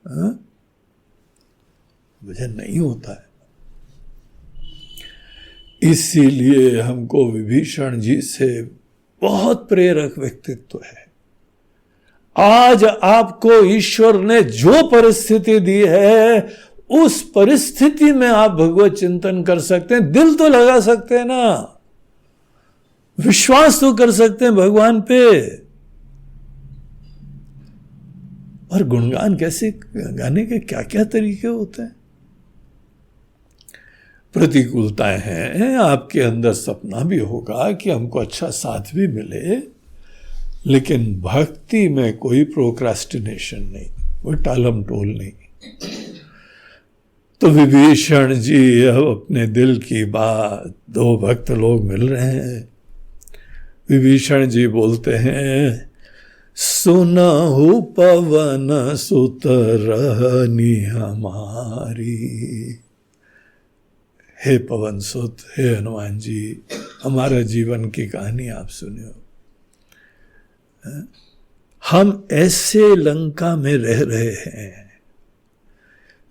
हाँ? भजन नहीं होता है। इसीलिए हमको विभीषण जी से बहुत प्रेरक व्यक्तित्व है। आज आपको ईश्वर ने जो परिस्थिति दी है, उस परिस्थिति में आप भगवत चिंतन कर सकते हैं, दिल तो लगा सकते हैं ना, विश्वास तो कर सकते हैं भगवान पे। और गुणगान कैसे गाने के क्या क्या तरीके होते हैं। प्रतिकूलताएं हैं, आपके अंदर सपना भी होगा कि हमको अच्छा साथ भी मिले, लेकिन भक्ति में कोई प्रोक्रास्टिनेशन नहीं, कोई टालम टोल नहीं। तो विभीषण जी अब अपने दिल की बात, दो भक्त लोग मिल रहे हैं। विभीषण जी बोलते हैं, सुनहु पवन सुत रहनी हमारी। हे पवन सुत, हे हनुमान जी, हमारा जीवन की कहानी आप सुनियो। हम ऐसे लंका में रह रहे हैं,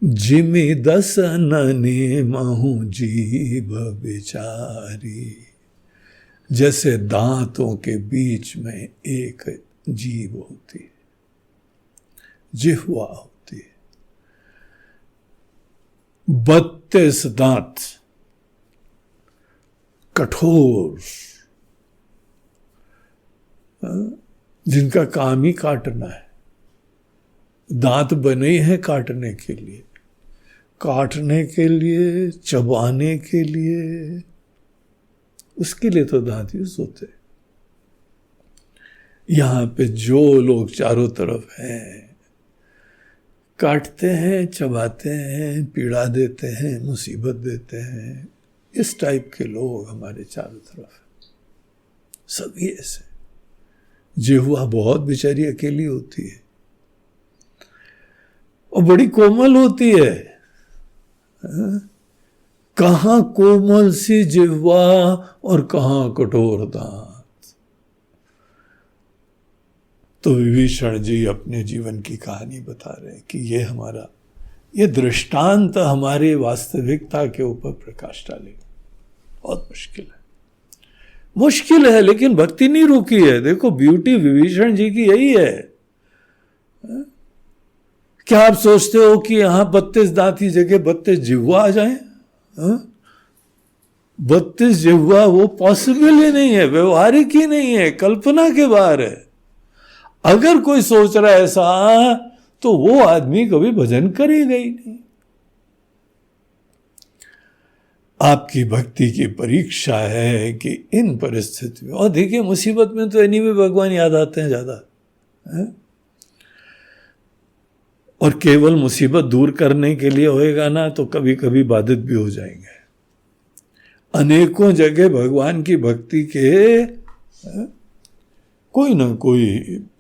जिमि दसननि महु जीभ बिचारी। जैसे दांतों के बीच में एक जीभ होती है, जिह्वा होती है, 32 दांत, कठोर, जिनका काम ही काटना है। दांत बने हैं काटने के लिए, चबाने के लिए, उसके लिए तो दांत यूज होते। यहां पे जो लोग चारों तरफ हैं, काटते हैं, चबाते हैं, पीड़ा देते हैं, मुसीबत देते हैं, इस टाइप के लोग हमारे चारों तरफ हैं। सभी ऐसे। जिह्वा बहुत बेचारी अकेली होती है और बड़ी कोमल होती है। कहां कोमल सी जिह्वा और कहां कठोर दांत। तो विभीषण जी अपने जीवन की कहानी बता रहे हैं कि ये दृष्टांत हमारी वास्तविकता के ऊपर प्रकाश डालेगा। बहुत मुश्किल है, लेकिन भक्ति नहीं रुकी है। देखो, ब्यूटी विभीषण जी की यही है। क्या आप सोचते हो कि यहां 32 दांत की जगह 32 जिह्वा आ जाए? 32 जिह्वा वो पॉसिबल ही नहीं है, व्यवहारिक ही नहीं है, कल्पना के बाहर है। अगर कोई सोच रहा है ऐसा, तो वो आदमी कभी भजन करेगा ही नहीं। आपकी भक्ति की परीक्षा है कि इन परिस्थितियों, और देखिए मुसीबत में तो एनीवे भगवान याद आते हैं ज्यादा, और केवल मुसीबत दूर करने के लिए होएगा ना, तो कभी कभी बाधित भी हो जाएंगे। अनेकों जगह भगवान की भक्ति के कोई ना कोई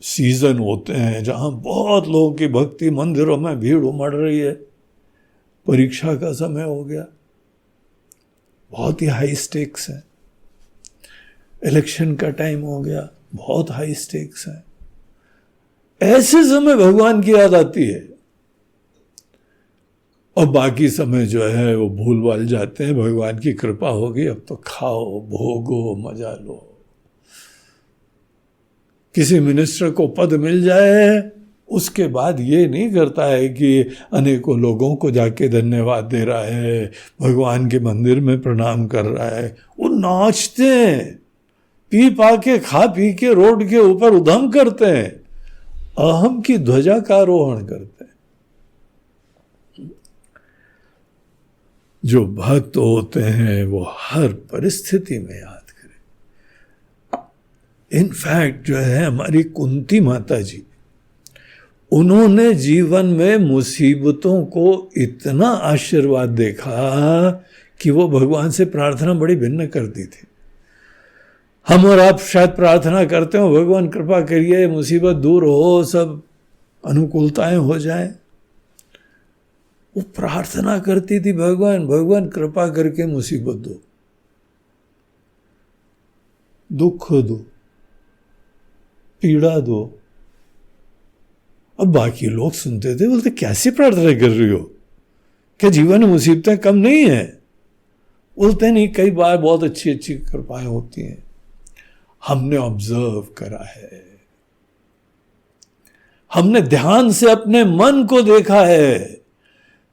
सीजन होते हैं जहां बहुत लोगों की भक्ति, मंदिरों में भीड़ उमड़ रही है, परीक्षा का समय हो गया, बहुत ही हाई स्टेक्स है, इलेक्शन का टाइम हो गया, बहुत हाई स्टेक्स है। ऐसे समय भगवान की याद आती है, और बाकी समय जो है वो भूल भाल जाते हैं। भगवान की कृपा होगी, अब तो खाओ, भोगो, मजा लो। किसी मिनिस्टर को पद मिल जाए, उसके बाद ये नहीं करता है कि अनेकों लोगों को जाके धन्यवाद दे रहा है, भगवान के मंदिर में प्रणाम कर रहा है। वो नाचते हैं, पी पा के, खा पी के रोड के ऊपर उधम करते हैं, अहम की ध्वजा का आरोहण करते हैं। जो भक्त होते हैं वो हर परिस्थिति में याद करें। इनफैक्ट जो है हमारी कुंती माता जी, उन्होंने जीवन में मुसीबतों को इतना आशीर्वाद देखा कि वो भगवान से प्रार्थना बड़ी भिन्न करती थी। हम और आप शायद प्रार्थना करते हो, भगवान कृपा करिए, मुसीबत दूर हो, सब अनुकूलताएं हो जाएं। वो प्रार्थना करती थी, भगवान भगवान कृपा करके मुसीबत दो, दुख दो, पीड़ा दो। अब बाकी लोग सुनते थे, बोलते कैसी प्रार्थना कर रही हो, क्या जीवन में मुसीबतें कम नहीं है? बोलते नहीं, कई बार बहुत अच्छी अच्छी कृपाएं होती हैं। हमने ऑब्जर्व करा है, हमने ध्यान से अपने मन को देखा है।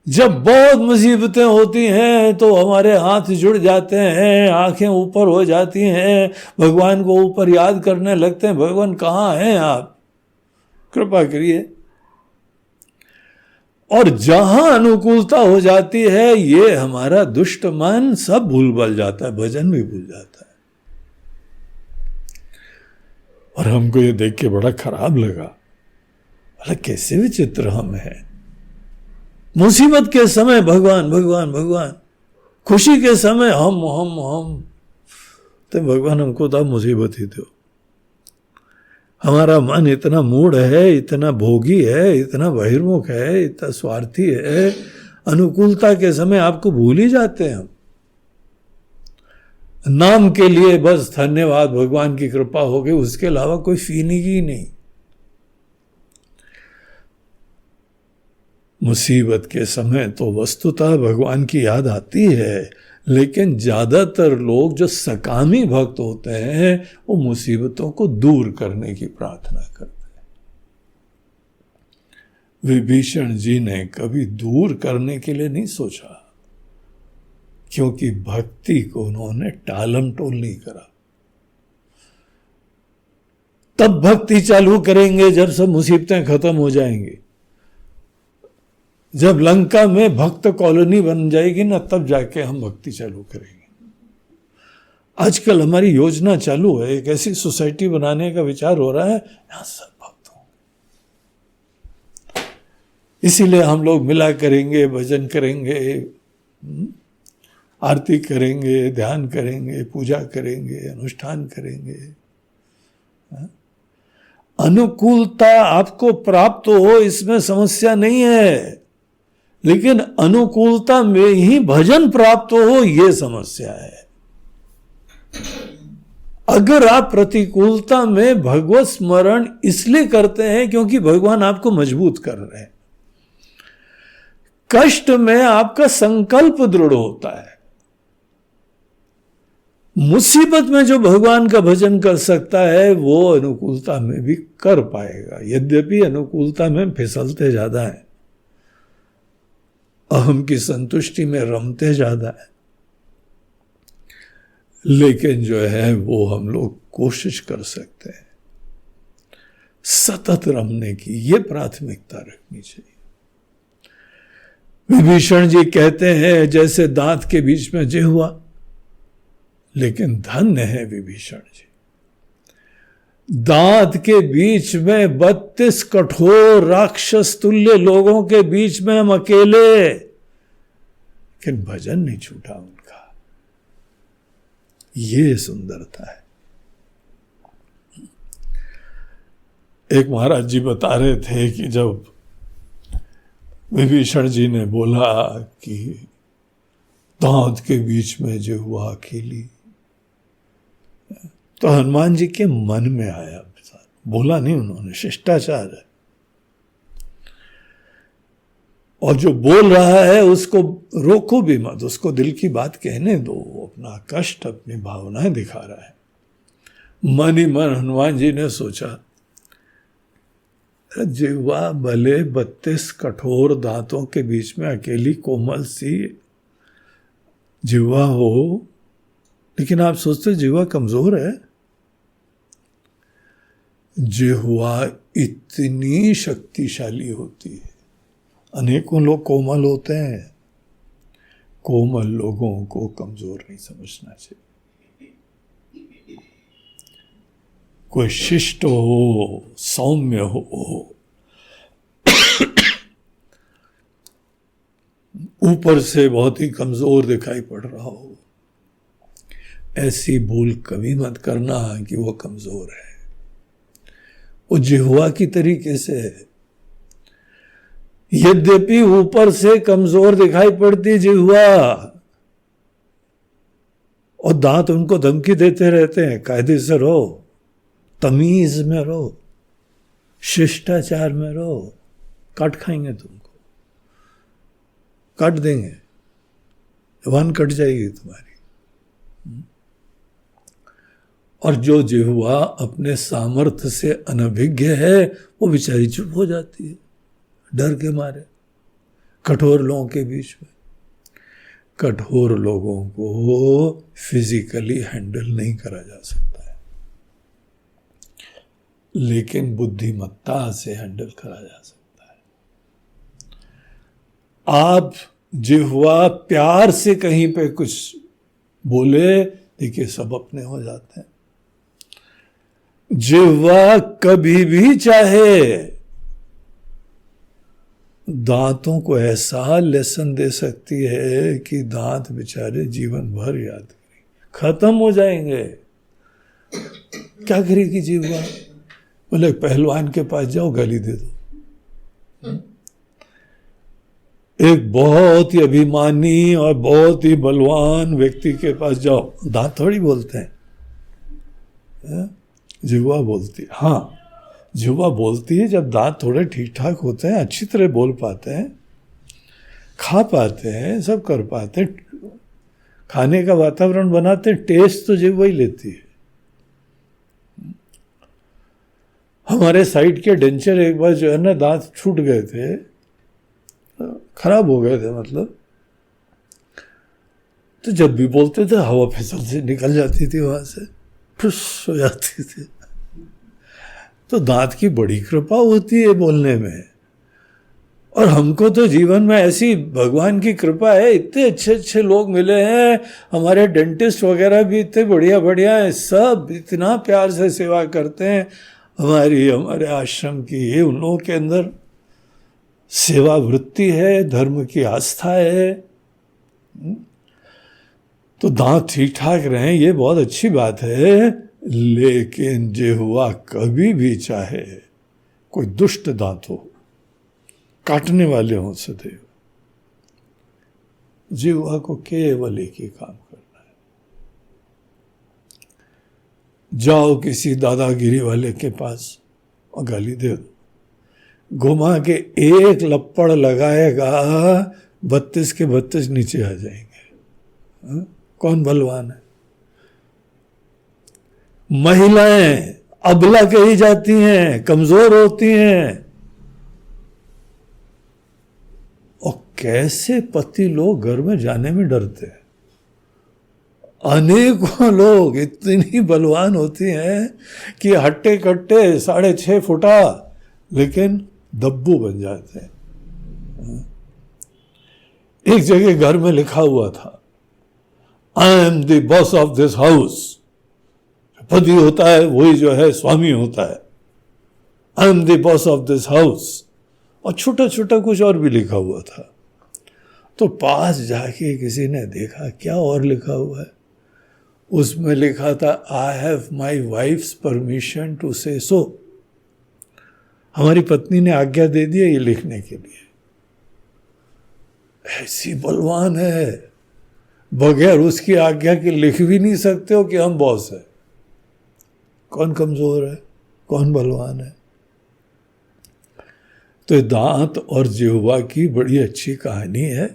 जब बहुत मुसीबतें होती हैं तो हमारे हाथ जुड़ जाते हैं, आंखें ऊपर हो जाती हैं, भगवान को ऊपर याद करने लगते हैं, भगवान कहाँ हैं आप, कृपा करिए। और जहां अनुकूलता हो जाती है, ये हमारा दुष्ट मन सब भूल जाता है, भजन भी भूल जाता है। और हमको ये देख के बड़ा खराब लगा, बोला कैसे विचित्र हम हैं। मुसीबत के समय भगवान भगवान भगवान, खुशी के समय हम तो भगवान हमको तो मुसीबत ही दो। हमारा मन इतना मूढ़ है, इतना भोगी है, इतना बहिर्मुख है, इतना स्वार्थी है, अनुकूलता के समय आपको भूल ही जाते हैं हम। नाम के लिए बस धन्यवाद भगवान की कृपा हो गई, उसके अलावा कोई फीलिंग ही नहीं। मुसीबत के समय तो वस्तुतः भगवान की याद आती है, लेकिन ज्यादातर लोग जो सकामी भक्त होते हैं वो मुसीबतों को दूर करने की प्रार्थना करते हैं। विभीषण जी ने कभी दूर करने के लिए नहीं सोचा, क्योंकि भक्ति को उन्होंने टालम टोल नहीं करा। तब भक्ति चालू करेंगे जब सब मुसीबतें खत्म हो जाएंगी। जब लंका में भक्त कॉलोनी बन जाएगी ना, तब जाके हम भक्ति चालू करेंगे। आजकल हमारी योजना चालू है, एक ऐसी सोसाइटी बनाने का विचार हो रहा है, यहां सब भक्त होंगे। इसीलिए हम लोग मिला करेंगे, भजन करेंगे, आरती करेंगे, ध्यान करेंगे, पूजा करेंगे, अनुष्ठान करेंगे। अनुकूलता आपको प्राप्त हो, इसमें समस्या नहीं है, लेकिन अनुकूलता में ही भजन प्राप्त हो, यह समस्या है। अगर आप प्रतिकूलता में भगवत स्मरण इसलिए करते हैं क्योंकि भगवान आपको मजबूत कर रहे हैं, कष्ट में आपका संकल्प दृढ़ होता है। मुसीबत में जो भगवान का भजन कर सकता है वो अनुकूलता में भी कर पाएगा, यद्यपि अनुकूलता में फिसलते ज्यादा है, अहम की संतुष्टि में रमते ज्यादा है, लेकिन जो है वो हम लोग कोशिश कर सकते हैं सतत रमने की, ये प्राथमिकता रखनी चाहिए। विभीषण जी कहते हैं जैसे दांत के बीच में जिह्वा, लेकिन धन्य है विभीषण जी, दांत के बीच में 32 कठोर राक्षस तुल्य लोगों के बीच में हम अकेले, लेकिन भजन नहीं छूटा उनका, ये सुंदरता है। एक महाराज जी बता रहे थे कि जब विभीषण जी ने बोला कि दांत के बीच में जो हुआ अकेली, तो हनुमान जी के मन में आया, बोला नहीं उन्होंने, शिष्टाचार है। और जो बोल रहा है उसको रोको भी मत, उसको दिल की बात कहने दो, वो अपना कष्ट, अपनी भावनाएं दिखा रहा है। मन ही मन हनुमान जी ने सोचा, जिह्वा भले 32 कठोर दांतों के बीच में अकेली कोमल सी जिह्वा हो, लेकिन आप सोचते जिह्वा कमजोर है? जिह्वा इतनी शक्तिशाली होती है। अनेकों लोग कोमल होते हैं, कोमल लोगों को कमजोर नहीं समझना चाहिए। कोई शिष्ट हो, सौम्य हो, ऊपर से बहुत ही कमजोर दिखाई पड़ रहा हो, ऐसी भूल कभी मत करना कि वो कमजोर है। वो जिह्वा की तरीके से है। यद्यपि ऊपर से कमजोर दिखाई पड़ती जिह्वा, और दांत उनको धमकी देते रहते हैं, कायदे से रहो, तमीज में रहो, शिष्टाचार में रहो, काट खाएंगे तुमको, काट देंगे, जबान कट जाएगी तुम्हारी। और जो जिह्वा अपने सामर्थ्य से अनभिज्ञ है वो बेचारी चुप हो जाती है डर के मारे, कठोर लोगों के बीच में। कठोर लोगों को फिजिकली हैंडल नहीं करा जा सकता है, लेकिन बुद्धिमत्ता से हैंडल करा जा सकता है। आप जिह्वा प्यार से कहीं पे कुछ बोले, देखिए सब अपने हो जाते हैं। जिह्वा कभी भी चाहे दांतों को ऐसा लेसन दे सकती है कि दांत बेचारे जीवन भर याद करें, खत्म हो जाएंगे। क्या करेगी जिह्वा? बोले पहलवान के पास जाओ, गाली दे दो। एक बहुत ही अभिमानी और बहुत ही बलवान व्यक्ति के पास जाओ, दांत थोड़ी बोलते हैं, जिह्वा बोलती है। हाँ, जिह्वा बोलती है जब दांत थोड़े ठीक ठाक होते हैं, अच्छी तरह बोल पाते हैं, खा पाते हैं, सब कर पाते हैं, खाने का वातावरण बनाते हैं, टेस्ट तो जिह्वा ही लेती है। हमारे साइड के डेंचर एक बार जो है ना, दांत छूट गए थे, खराब हो गए थे मतलब, तो जब भी बोलते थे हवा फिसल से निकल जाती थी, वहां से फुस हो जाती थी। तो दांत की बड़ी कृपा होती है बोलने में। और हमको तो जीवन में ऐसी भगवान की कृपा है, इतने अच्छे अच्छे लोग मिले हैं, हमारे डेंटिस्ट वगैरह भी इतने बढ़िया बढ़िया हैं, सब इतना प्यार से सेवा करते हैं हमारे आश्रम की। ये उन लोगों के अंदर सेवा वृत्ति है, धर्म की आस्था है। तो दांत ठीक ठाक रहें, ये बहुत अच्छी बात है। लेकिन जिह्वा कभी भी चाहे कोई दुष्ट दांत हो, काटने वाले हों सदैव, जिह्वा को केवल एक ही काम करना है। जाओ किसी दादागिरी वाले के पास और गाली दे दो, घुमा के एक लपड़ लगाएगा, 32 के 32 नीचे आ जाएंगे। कौन बलवान है? महिलाएं अबला कही जाती हैं, कमजोर होती हैं। और कैसे पति लोग घर में जाने में डरते हैं। अनेकों लोग इतनी बलवान होती हैं कि हट्टे कट्टे 6.5 फुटा, लेकिन दब्बू बन जाते हैं। एक जगह घर में लिखा हुआ था, I am the boss of this house. पति होता है वही जो है स्वामी होता है। I am the boss of this house. और छोटा छोटा कुछ और भी लिखा हुआ था। तो पास जाके किसी ने देखा क्या और लिखा हुआ है। उसमें लिखा था, I have my wife's permission to say so. हमारी पत्नी ने आज्ञा दे दी है ये लिखने के लिए। ऐसी बलवान है, बगैर उसकी आज्ञा के लिख भी नहीं सकते हो कि हम बॉस है। कौन कमजोर है, कौन बलवान है? तो दांत और जिह्वा की बड़ी अच्छी कहानी है।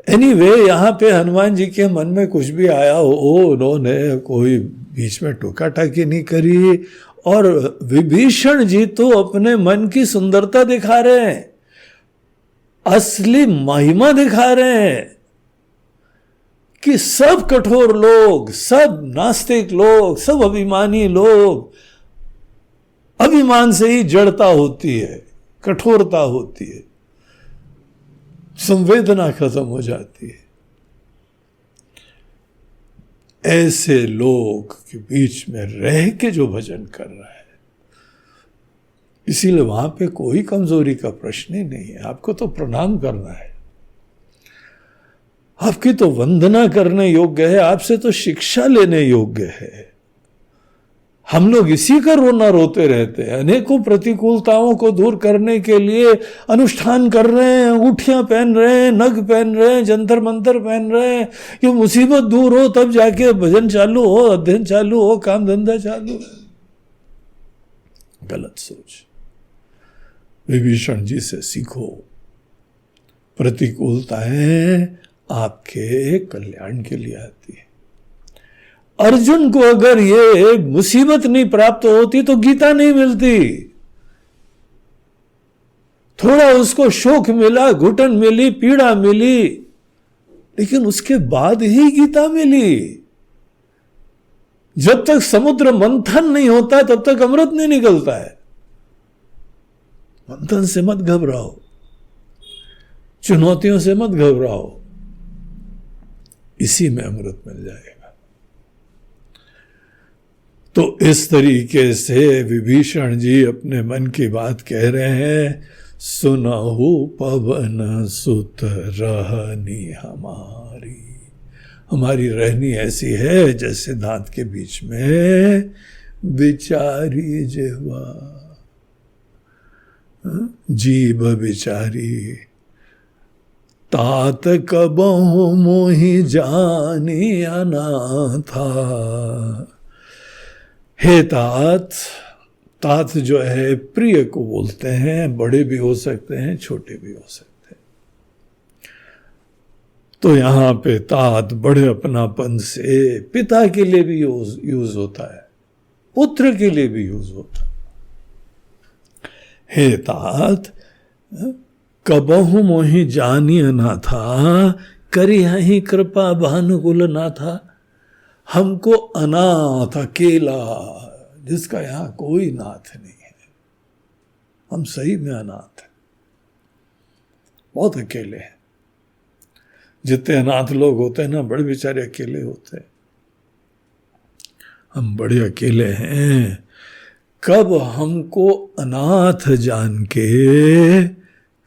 एनीवे, यहां पे हनुमान जी के मन में कुछ भी आया हो, उन्होंने कोई बीच में टोका टाकी नहीं करी। और विभीषण जी तो अपने मन की सुंदरता दिखा रहे हैं, असली महिमा दिखा रहे हैं कि सब कठोर लोग, सब नास्तिक लोग, सब अभिमानी लोग, अभिमान से ही जड़ता होती है, कठोरता होती है, संवेदना खत्म हो जाती है। ऐसे लोग के बीच में रह के जो भजन कर रहा है, इसीलिए वहां पे कोई कमजोरी का प्रश्न ही नहीं है। आपको तो प्रणाम करना है, आपकी तो वंदना करने योग्य है, आपसे तो शिक्षा लेने योग्य है। हम लोग इसी का रोना रोते रहते हैं। अनेकों प्रतिकूलताओं को दूर करने के लिए अनुष्ठान कर रहे हैं, अंगूठियां पहन रहे हैं, नग पहन रहे हैं, जंतर मंतर पहन रहे हैं कि मुसीबत दूर हो, तब जाके भजन चालू हो, अध्ययन चालू हो, काम धंधा चालू हो। गलत सोच। विभीषण जी से सीखो। प्रतिकूलताएं आपके कल्याण के लिए आती है। अर्जुन को अगर ये मुसीबत नहीं प्राप्त होती तो गीता नहीं मिलती। थोड़ा उसको शोक मिला, घुटन मिली, पीड़ा मिली, लेकिन उसके बाद ही गीता मिली। जब तक समुद्र मंथन नहीं होता तब तक अमृत नहीं निकलता है। मंथन से मत घबराओ, चुनौतियों से मत घबराओ, इसी में अमृत मिल जाएगा। तो इस तरीके से विभीषण जी अपने मन की बात कह रहे हैं। सुनहु पवन सुत रहनी हमारी रहनी ऐसी है जैसे दांत के बीच में बिचारी जिह्वा, जीभ बिचारी। तात कबहु मोहि जानी अनाथा। हे तात, तात जो है प्रिय को बोलते हैं, बड़े भी हो सकते हैं, छोटे भी हो सकते हैं। तो यहां पे तात बड़े अपनापन से पिता के लिए भी यूज होता है, पुत्र के लिए भी यूज होता है। हे तात, कबहु मोहि जानी अनाथा, करिहि कृपा भानुकुल नाथा। हमको अनाथ, अकेला, जिसका यहां कोई नाथ नहीं है, हम सही में अनाथ हैं, बहुत अकेले हैं। जितने अनाथ लोग होते हैं ना, बड़े बेचारे अकेले होते हैं। हम बड़े अकेले हैं। कब हमको अनाथ जान के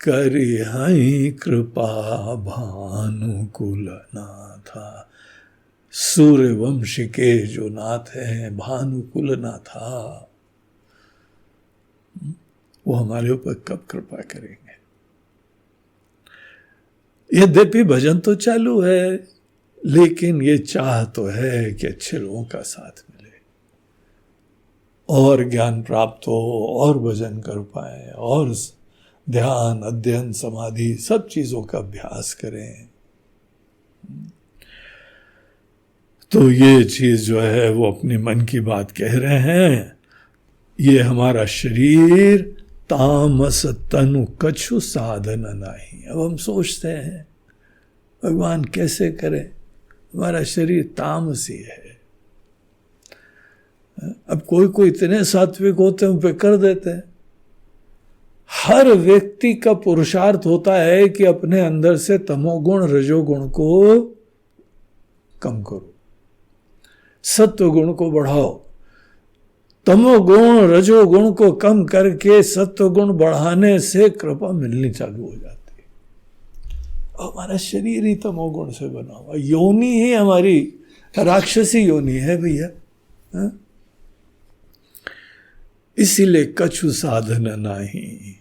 करिहि कृपा भानुकुल नाथा। सूर्यवंश के जो नाथ हैं, भानुकुल नाथा, वो हमारे ऊपर कब कृपा करेंगे। यद्यपि भजन तो चालू है, लेकिन ये चाह तो है कि अच्छे लोगों का साथ मिले और ज्ञान प्राप्त हो और भजन कर पाए और ध्यान, अध्ययन, समाधि सब चीजों का अभ्यास करें। तो ये चीज जो है वो अपने मन की बात कह रहे हैं। ये हमारा शरीर तामस तनु कछु साधन नहीं। अब हम सोचते हैं भगवान कैसे करें, हमारा शरीर तामसी है। अब कोई इतने सात्विक होते हैं, उन पे कर देते हैं। हर व्यक्ति का पुरुषार्थ होता है कि अपने अंदर से तमोगुण रजोगुण को कम करो, सत्व गुण को बढ़ाओ। तमोगुण रजोगुण को कम करके सत्व गुण बढ़ाने से कृपा मिलनी चालू हो जाती है। हमारा शरीर ही तमोगुण से बना हुआ, योनि ही हमारी राक्षसी योनि है भैया। इसीलिए कछु साधन नहीं।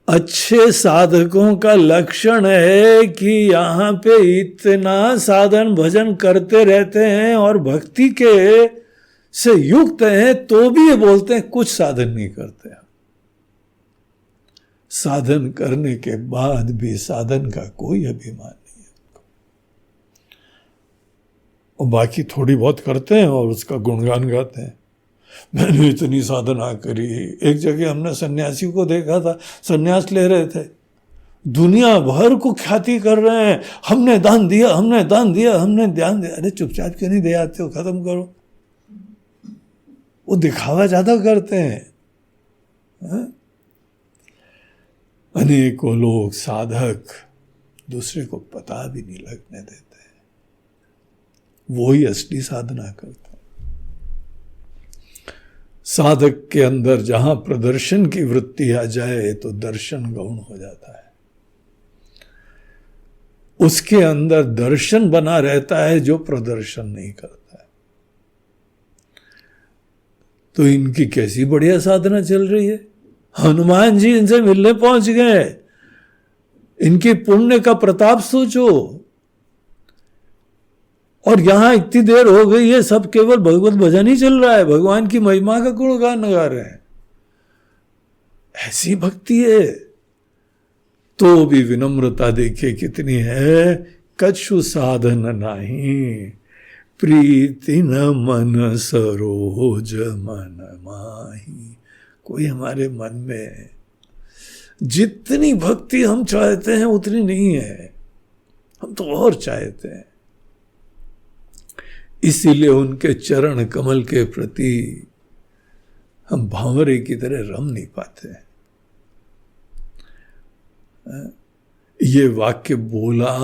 अच्छे साधकों का लक्षण है कि यहाँ पे इतना साधन भजन करते रहते हैं और भक्ति के से युक्त हैं, तो भी ये बोलते हैं कुछ साधन नहीं करते हैं। साधन करने के बाद भी साधन का कोई अभिमान नहीं है, और बाकी थोड़ी बहुत करते हैं और उसका गुणगान गाते हैं। मैंने इतनी साधना करी। एक जगह हमने सन्यासी को देखा था, सन्यास ले रहे थे, दुनिया भर को ख्याति कर रहे हैं, हमने दान दिया, हमने दान दिया, हमने ध्यान दिया। अरे चुपचाप क्यों नहीं दे आते हो, खत्म करो। वो दिखावा ज्यादा करते हैं। अनेकों लोग साधक दूसरे को पता भी नहीं लगने देते, वो ही असली साधना करते हैं। साधक के अंदर जहां प्रदर्शन की वृत्ति आ जाए तो दर्शन गौण हो जाता है। उसके अंदर दर्शन बना रहता है जो प्रदर्शन नहीं करता है। तो इनकी कैसी बढ़िया साधना चल रही है। हनुमान जी इनसे मिलने पहुंच गए, इनके पुण्य का प्रताप सोचो। और यहां इतनी देर हो गई है, सब केवल भगवत भजन ही चल रहा है, भगवान की महिमा का गुणगान गा रहे हैं। ऐसी भक्ति है। तो भी विनम्रता देखिए कितनी है। कछु साधन नहीं, प्रीति न मन सरोज मन माही। कोई हमारे मन में जितनी भक्ति हम चाहते हैं उतनी नहीं है, हम तो और चाहते हैं। इसीलिए उनके चरण कमल के प्रति हम भांवरे की तरह रम नहीं पाते। ये वाक्य बोला,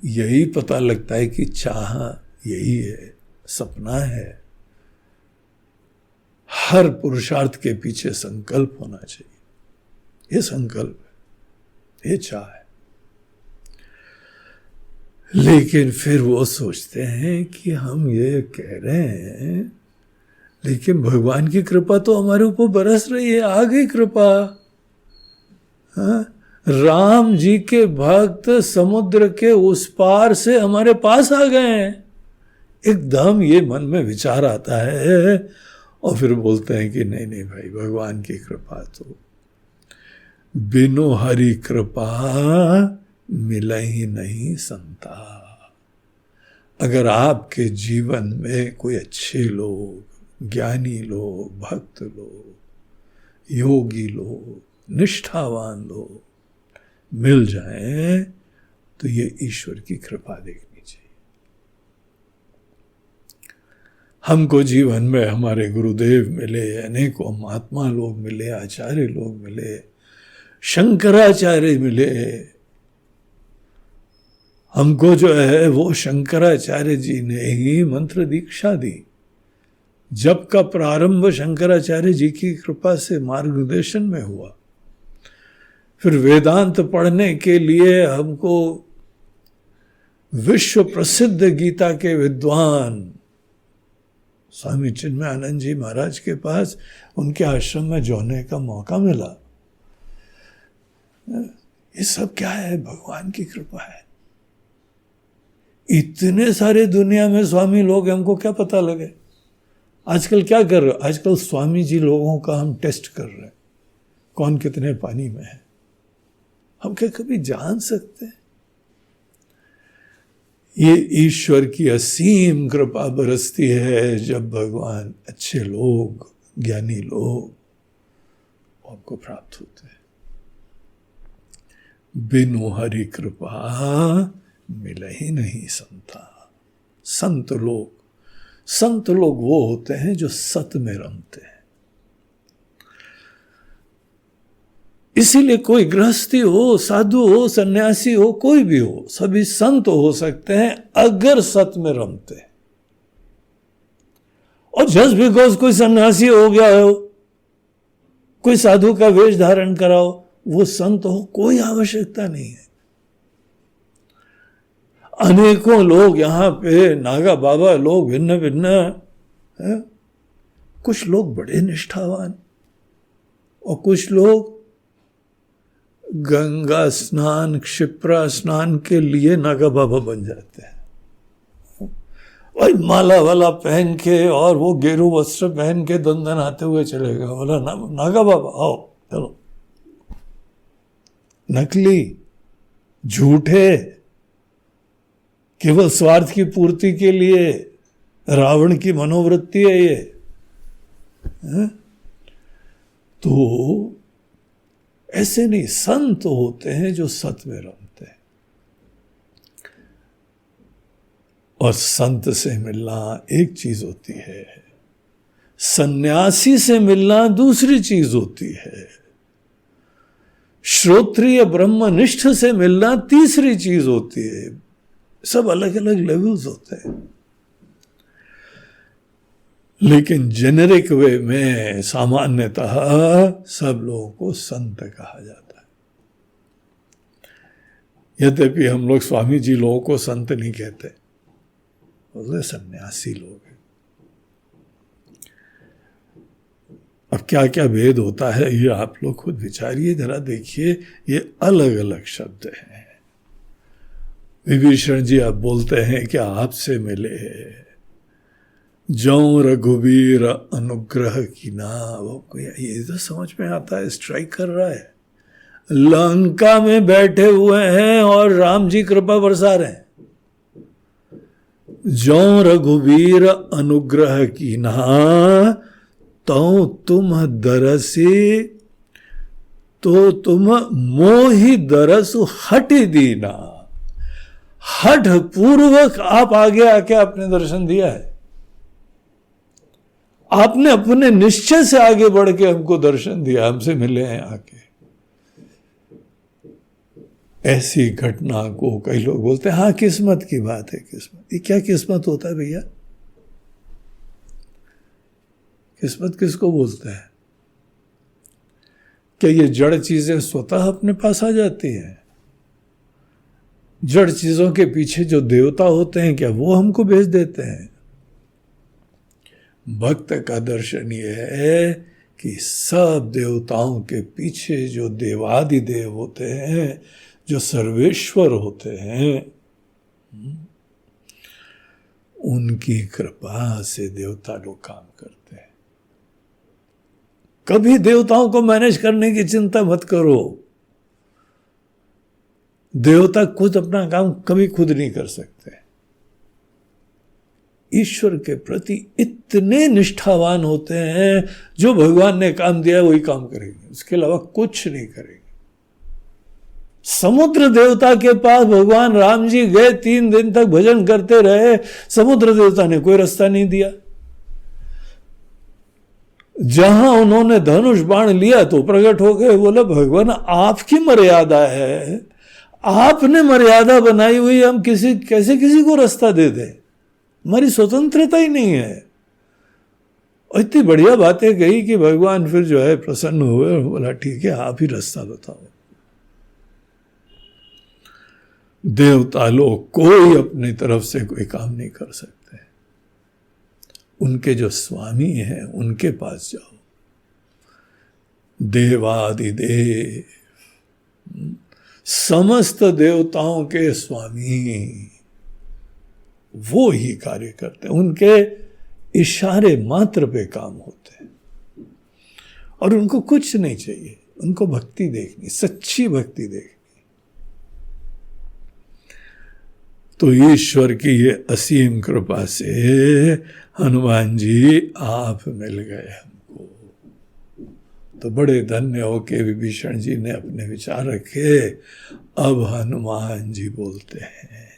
यही पता लगता है कि चाह यही है, सपना है। हर पुरुषार्थ के पीछे संकल्प होना चाहिए। ये संकल्प है, ये चाह है। लेकिन फिर वो सोचते हैं कि हम ये कह रहे हैं, लेकिन भगवान की कृपा तो हमारे ऊपर बरस रही है, आ गई कृपा। हाँ? राम जी के भक्त समुद्र के उस पार से हमारे पास आ गए हैं। एकदम ये मन में विचार आता है और फिर बोलते हैं कि नहीं नहीं भाई, भगवान की कृपा तो बिनु हरि कृपा मिले ही नहीं संता। अगर आपके जीवन में कोई अच्छे लोग, ज्ञानी लोग, भक्त लोग, योगी लोग, निष्ठावान लोग मिल जाएं तो ये ईश्वर की कृपा देखनी चाहिए। हमको जीवन में हमारे गुरुदेव मिले, अनेकों महात्मा लोग मिले, आचार्य लोग मिले, शंकराचार्य मिले। हमको जो है वो शंकराचार्य जी ने ही मंत्र दीक्षा दी। जब का प्रारंभ शंकराचार्य जी की कृपा से मार्गदर्शन में हुआ। फिर वेदांत पढ़ने के लिए हमको विश्व प्रसिद्ध गीता के विद्वान स्वामी चिन्मयानंद जी महाराज के पास, उनके आश्रम में जाने का मौका मिला। ये सब क्या है? भगवान की कृपा है। इतने सारे दुनिया में स्वामी लोग, हमको क्या पता लगे? आजकल क्या कर रहे? आजकल स्वामी जी लोगों का हम टेस्ट कर रहे हैं, कौन कितने पानी में है। हम क्या कभी जान सकते हैं? ये ईश्वर की असीम कृपा बरसती है जब भगवान अच्छे लोग, ज्ञानी लोग आपको प्राप्त होते हैं। बिनु हरि कृपा मिले ही नहीं संता। संत लोग वो होते हैं जो सत में रमते हैं। इसीलिए कोई गृहस्थी हो, साधु हो, सन्यासी हो, कोई भी हो, सभी संत हो सकते हैं अगर सत में रमते हैं। और जस्ट बिकॉज कोई सन्यासी हो गया हो, कोई साधु का वेश धारण कराओ, वो संत हो, कोई आवश्यकता नहीं है। अनेकों लोग यहां पे नागा बाबा लोग भिन्न भिन्न है। कुछ लोग बड़े निष्ठावान और कुछ लोग गंगा स्नान, क्षिप्रा स्नान के लिए नागा बाबा बन जाते हैं। और माला वाला पहन के और वो गेरू वस्त्र पहन के दंदन आते हुए चलेगा, बोला नागा बाबा आओ चलो। नकली, झूठे, केवल स्वार्थ की पूर्ति के लिए, रावण की मनोवृत्ति है ये। तो ऐसे नहीं, संत होते हैं जो सत में रमते हैं। और संत से मिलना एक चीज होती है, सन्यासी से मिलना दूसरी चीज होती है, श्रोत्रिय ब्रह्मनिष्ठ से मिलना तीसरी चीज होती है। सब अलग अलग लेवल्स होते हैं। लेकिन जेनेरिक वे में सामान्यतः सब लोगों को संत कहा जाता है। यद्यपि हम लोग स्वामी जी लोगों को संत नहीं कहते, बोले सन्यासी लोग हैं। अब क्या क्या भेद होता है ये आप लोग खुद विचारिए, जरा देखिए, ये अलग अलग शब्द हैं। विभीषण जी आप बोलते हैं कि आपसे मिले जौं रघुवीर अनुग्रह की ना, वो ये तो समझ में आता है, स्ट्राइक कर रहा है। लंका में बैठे हुए हैं और राम जी कृपा बरसा रहे हैं। जौं रघुवीर अनुग्रह की ना, तो तुम दरसी, तो तुम मोहि दरस हट दीना। हठ पूर्वक आप आगे आके आपने दर्शन दिया है, आपने अपने निश्चय से आगे बढ़ के हमको दर्शन दिया, हमसे मिले हैं आके। ऐसी घटना को कई लोग बोलते हैं हाँ किस्मत की बात है। किस्मत, ये क्या किस्मत होता है भैया? किस्मत किसको बोलते हैं? क्या ये जड़ चीजें स्वतः अपने पास आ जाती हैं? जड़ चीजों के पीछे जो देवता होते हैं क्या वो हमको भेज देते हैं? भक्त का दर्शन ये है कि सब देवताओं के पीछे जो देवादिदेव होते हैं, जो सर्वेश्वर होते हैं, उनकी कृपा से देवता लोग काम करते हैं। कभी देवताओं को मैनेज करने की चिंता मत करो। देवता खुद अपना काम कभी खुद नहीं कर सकते। ईश्वर के प्रति इतने निष्ठावान होते हैं, जो भगवान ने काम दिया है वही काम करेंगे, उसके अलावा कुछ नहीं करेंगे। समुद्र देवता के पास भगवान राम जी गए, 3 दिन तक भजन करते रहे, समुद्र देवता ने कोई रास्ता नहीं दिया। जहां उन्होंने धनुष बाण लिया तो प्रकट हो गए, बोला भगवान आपकी मर्यादा है, आपने मर्यादा बनाई हुई, हम कैसे किसी को रास्ता दे दें? हमारी स्वतंत्रता ही नहीं है। और इतनी बढ़िया बातें कही कि भगवान फिर जो है प्रसन्न हुए और बोला ठीक है आप ही रास्ता बताओ। देवता लोग कोई अपनी तरफ से कोई काम नहीं कर सकते, उनके जो स्वामी हैं उनके पास जाओ। देवादिदेव, समस्त देवताओं के स्वामी, वो ही कार्य करते हैं, उनके इशारे मात्र पे काम होते हैं और उनको कुछ नहीं चाहिए, उनको भक्ति देखनी, सच्ची भक्ति देखनी। तो ईश्वर की ये असीम कृपा से हनुमान जी आप मिल गए हमको। तो बड़े धन्य हो के विभीषण जी ने अपने विचार रखे। अब हनुमान जी बोलते हैं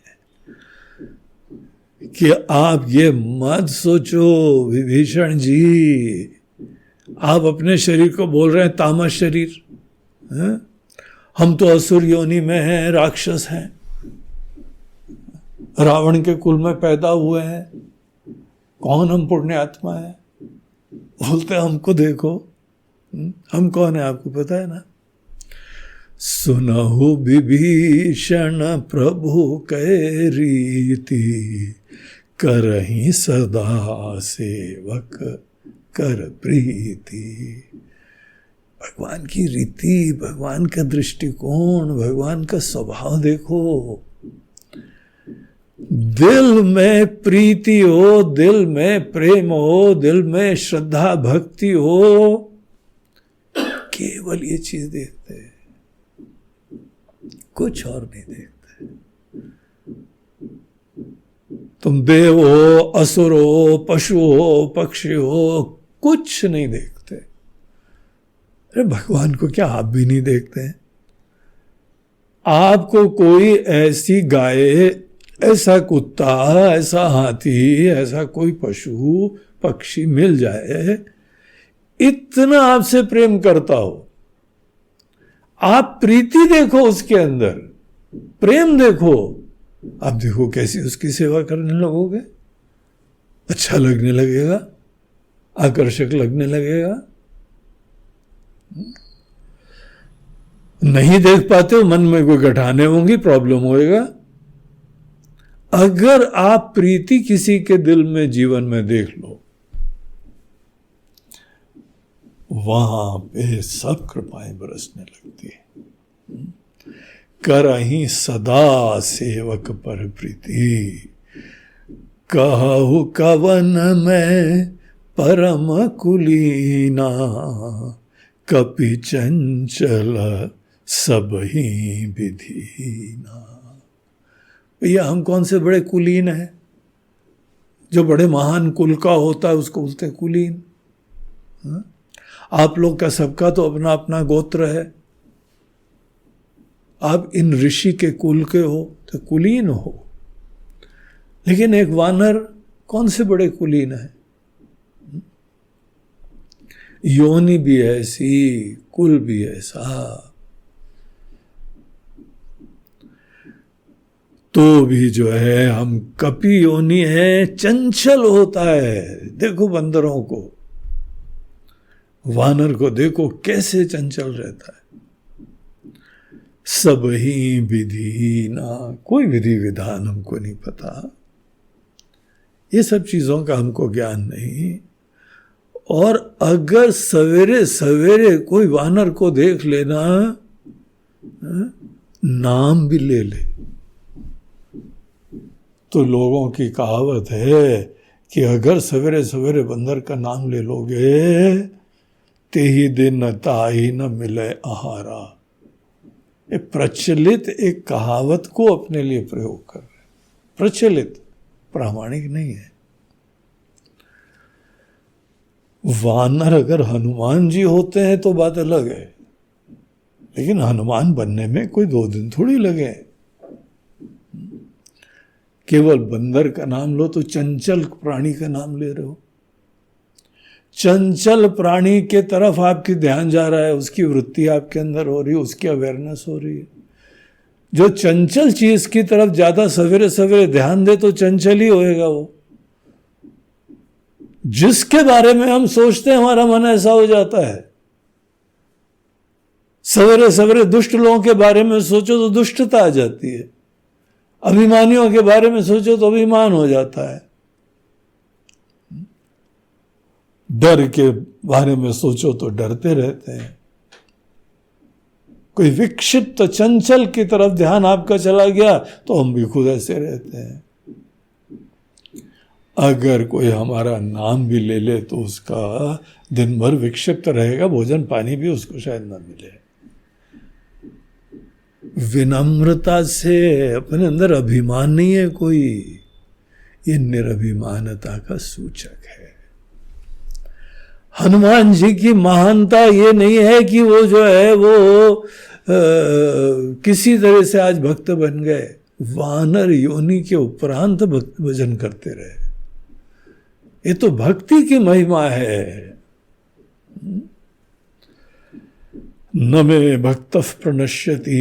कि आप ये मत सोचो विभीषण जी, आप अपने शरीर को बोल रहे हैं तामस शरीर है? हम तो असुर योनि में हैं, राक्षस हैं, रावण के कुल में पैदा हुए हैं, कौन हम पुण्य आत्मा है? बोलते हमको देखो, हम कौन है आपको पता है ना? सुनहु विभीषण प्रभु कै रीति, करहि सदा सेवक कर प्रीति। भगवान की रीति, भगवान का दृष्टिकोण, भगवान का स्वभाव देखो। दिल में प्रीति हो, दिल में प्रेम हो, दिल में श्रद्धा भक्ति हो, केवल ये चीज देखते हैं, कुछ और नहीं देखते। तुम देव हो, असुर हो, पशु हो, पक्षी हो, कुछ नहीं देखते। अरे भगवान को क्या आप भी नहीं देखते हैं? आपको कोई ऐसी गाय, ऐसा कुत्ता, ऐसा हाथी, ऐसा कोई पशु पक्षी मिल जाए, इतना आपसे प्रेम करता हो, आप प्रीति देखो उसके अंदर, प्रेम देखो, आप देखो कैसी उसकी सेवा करने लगोगे, अच्छा लगने लगेगा, आकर्षक लगने लगेगा। नहीं देख पाते हो, मन में कोई गठाने होंगी, प्रॉब्लम होएगा। अगर आप प्रीति किसी के दिल में, जीवन में देख लो, वहां पे सब कृपाएं बरसने लगती है। करहीं सदा सेवक पर प्रीति, कहु कवन में परम कुलीना, कपि चंचल सब ही विधीना। भैया हम कौन से बड़े कुलीन हैं? जो बड़े महान कुल का होता है उसको बोलते हैं कुलीन। आप लोग का सबका तो अपना अपना गोत्र है, आप इन ऋषि के कुल के हो तो कुलीन हो। लेकिन एक वानर कौन से बड़े कुलीन है? योनि भी ऐसी, कुल भी ऐसा, तो भी जो है हम कपि योनि है, चंचल होता है। देखो बंदरों को, वानर को देखो कैसे चंचल रहता है। सब ही विधि ना, कोई विधि विधान हमको नहीं पता, ये सब चीजों का हमको ज्ञान नहीं। और अगर सवेरे सवेरे कोई वानर को देख लेना, नाम भी ले ले, तो लोगों की कहावत है कि अगर सवेरे सवेरे बंदर का नाम ले लोगे, ते ही दिन ताई न मिले आहारा। ये प्रचलित एक कहावत को अपने लिए प्रयोग कर रहे, प्रचलित, प्रामाणिक नहीं है। वानर अगर हनुमान जी होते हैं तो बात अलग है, लेकिन हनुमान बनने में कोई 2 दिन थोड़ी लगे। केवल बंदर का नाम लो तो चंचल प्राणी का नाम ले रहे हो। चंचल प्राणी के तरफ आपकी ध्यान जा रहा है, उसकी वृत्ति आपके अंदर हो रही है, उसकी अवेयरनेस हो रही है। जो चंचल चीज की तरफ ज्यादा सवेरे सवेरे ध्यान दे तो चंचल ही होएगा वो। जिसके बारे में हम सोचते हैं हमारा मन ऐसा हो जाता है। सवेरे सवेरे दुष्ट लोगों के बारे में सोचो तो दुष्टता आ जाती है, अभिमानियों के बारे में सोचो तो अभिमान हो जाता है, डर के बारे में सोचो तो डरते रहते हैं। कोई विक्षिप्त चंचल की तरफ ध्यान आपका चला गया तो हम भी खुद ऐसे रहते हैं। अगर कोई हमारा नाम भी ले ले तो उसका दिन भर विक्षिप्त रहेगा, भोजन पानी भी उसको शायद ना मिले। विनम्रता से, अपने अंदर अभिमान नहीं है कोई, ये निरभिमानता का सूचक है। हनुमान जी की महानता ये नहीं है कि वो जो है वो किसी तरह से आज भक्त बन गए। वानर योनि के उपरांत भक्त भजन करते रहे, ये तो भक्ति की महिमा है। न मे भक्त प्रणश्यति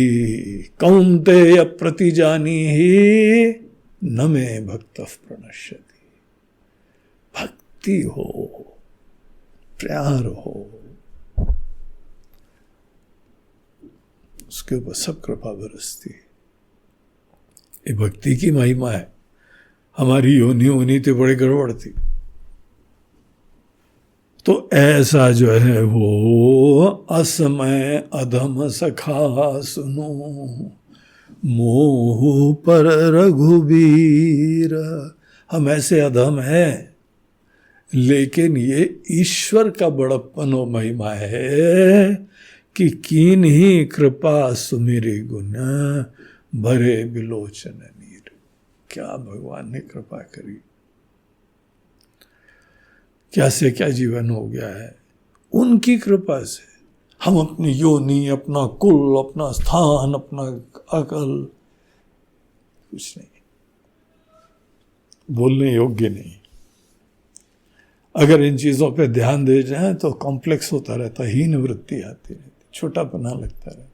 कौन्तेय प्रतिजानीहि, न मे भक्त प्रणश्यति। भक्ति हो, प्यार हो, उसके ऊपर सब कृपा बरसती है। ये भक्ति की महिमा है। हमारी योनि तो बड़े गड़बड़ थी। तो ऐसा जो है वो असमय अधम सखा सुनो, मोह पर रघुबीर। हम ऐसे अधम हैं, लेकिन ये ईश्वर का बड़प्पन और महिमा है कि कीन ही कृपा सुमिरे गुण, भरे बिलोचन नीर। क्या भगवान ने कृपा करी, क्या से क्या जीवन हो गया है उनकी कृपा से। हम अपनी योनि, अपना कुल, अपना स्थान, अपना अकल, कुछ नहीं, बोलने योग्य नहीं। अगर इन चीजों पे ध्यान दे जाए तो कॉम्प्लेक्स होता रहता, हीन वृत्ति आती रहती, छोटापना लगता रहता।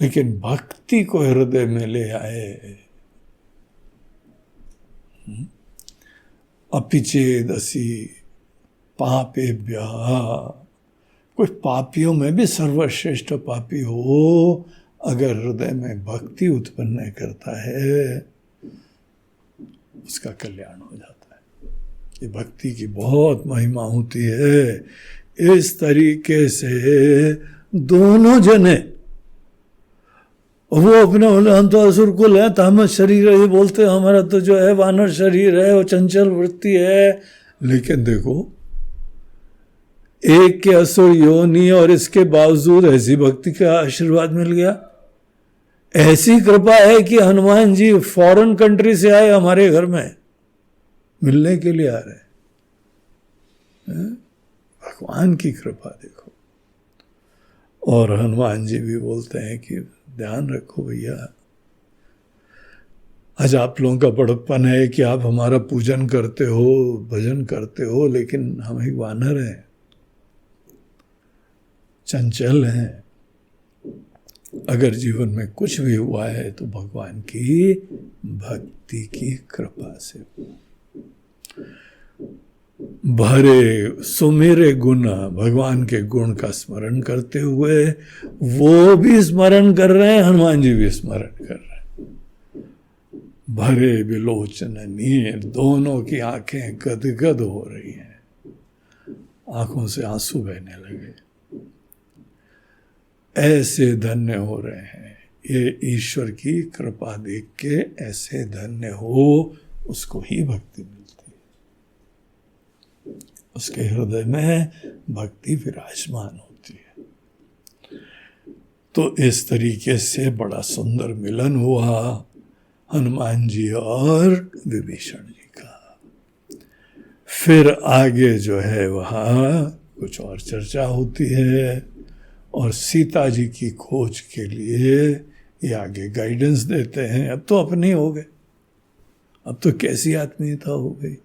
लेकिन भक्ति को हृदय में ले आए, अपिचेदसि पापेभ्यः, कोई पापियों में भी सर्वश्रेष्ठ पापी हो, अगर हृदय में भक्ति उत्पन्न करता है उसका कल्याण हो जाता है। कि भक्ति की बहुत महिमा होती है। इस तरीके से दोनों जने, वो अपने बोले हम तो असुर कुल है, तामस शरीर है, ये बोलते हैं हमारा तो जो है वानर शरीर है, वो चंचल वृत्ति है। लेकिन देखो, एक के असुर योनि और इसके बावजूद ऐसी भक्ति का आशीर्वाद मिल गया। ऐसी कृपा है कि हनुमान जी फॉरेन कंट्री से आए, हमारे घर में मिलने के लिए आ रहे हैं। भगवान की कृपा देखो। और हनुमान जी भी बोलते हैं कि ध्यान रखो भैया, आज आप लोगों का बड़प्पन है कि आप हमारा पूजन करते हो, भजन करते हो, लेकिन हम एक वानर हैं, चंचल हैं। अगर जीवन में कुछ भी हुआ है तो भगवान की भक्ति की कृपा से। भरे सुमेरे गुण, भगवान के गुण का स्मरण करते हुए वो भी स्मरण कर रहे हैं, हनुमान जी भी स्मरण कर रहे हैं। भरे विलोचन नीर, दोनों की आंखें गदगद हो रही हैं, आंखों से आंसू बहने लगे। ऐसे धन्य हो रहे हैं, ये ईश्वर की कृपा देख के ऐसे धन्य हो, उसको ही भक्ति मिलती है, उसके हृदय में भक्ति विराजमान होती है। तो इस तरीके से बड़ा सुंदर मिलन हुआ हनुमान जी और विभीषण जी का। फिर आगे जो है वहाँ कुछ और चर्चा होती है, और सीता जी की खोज के लिए ये आगे गाइडेंस देते हैं। अब तो अपने हो गए, अब तो कैसी आत्मीयता हो गई,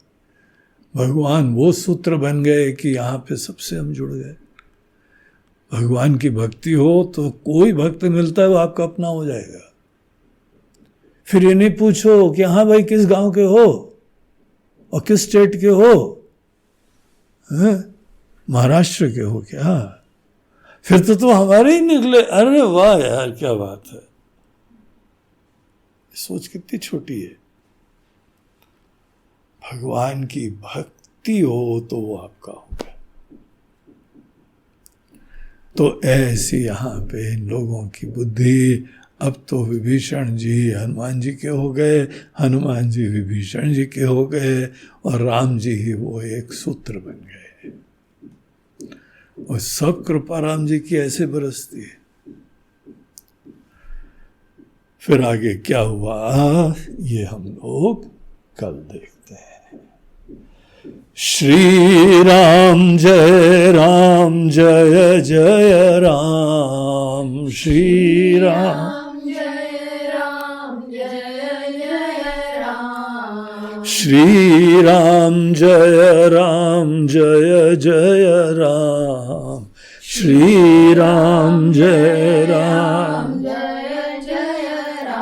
भगवान वो सूत्र बन गए कि यहाँ पे सबसे हम जुड़ गए। भगवान की भक्ति हो तो कोई भक्त मिलता है वो आपका अपना हो जाएगा। फिर ये नहीं पूछो कि हाँ भाई किस गांव के हो और किस स्टेट के हो, महाराष्ट्र के हो क्या, फिर तो तुम हमारे ही निकले। अरे वाह यार, क्या बात है। सोच कितनी छोटी है। भगवान की भक्ति हो तो वो आपका होगा। तो ऐसी यहाँ पे इन लोगों की बुद्धि, अब तो विभीषण जी हनुमान जी के हो गए, हनुमान जी विभीषण जी के हो गए, और राम जी ही वो एक सूत्र बन गए। और सब कृपा राम जी की ऐसे बरसती है। फिर आगे क्या हुआ ये हम लोग कल देखते हैं। श्री राम जय जय राम, श्री राम जय जय राम, श्री राम जय जय राम, श्री राम जय जय राम,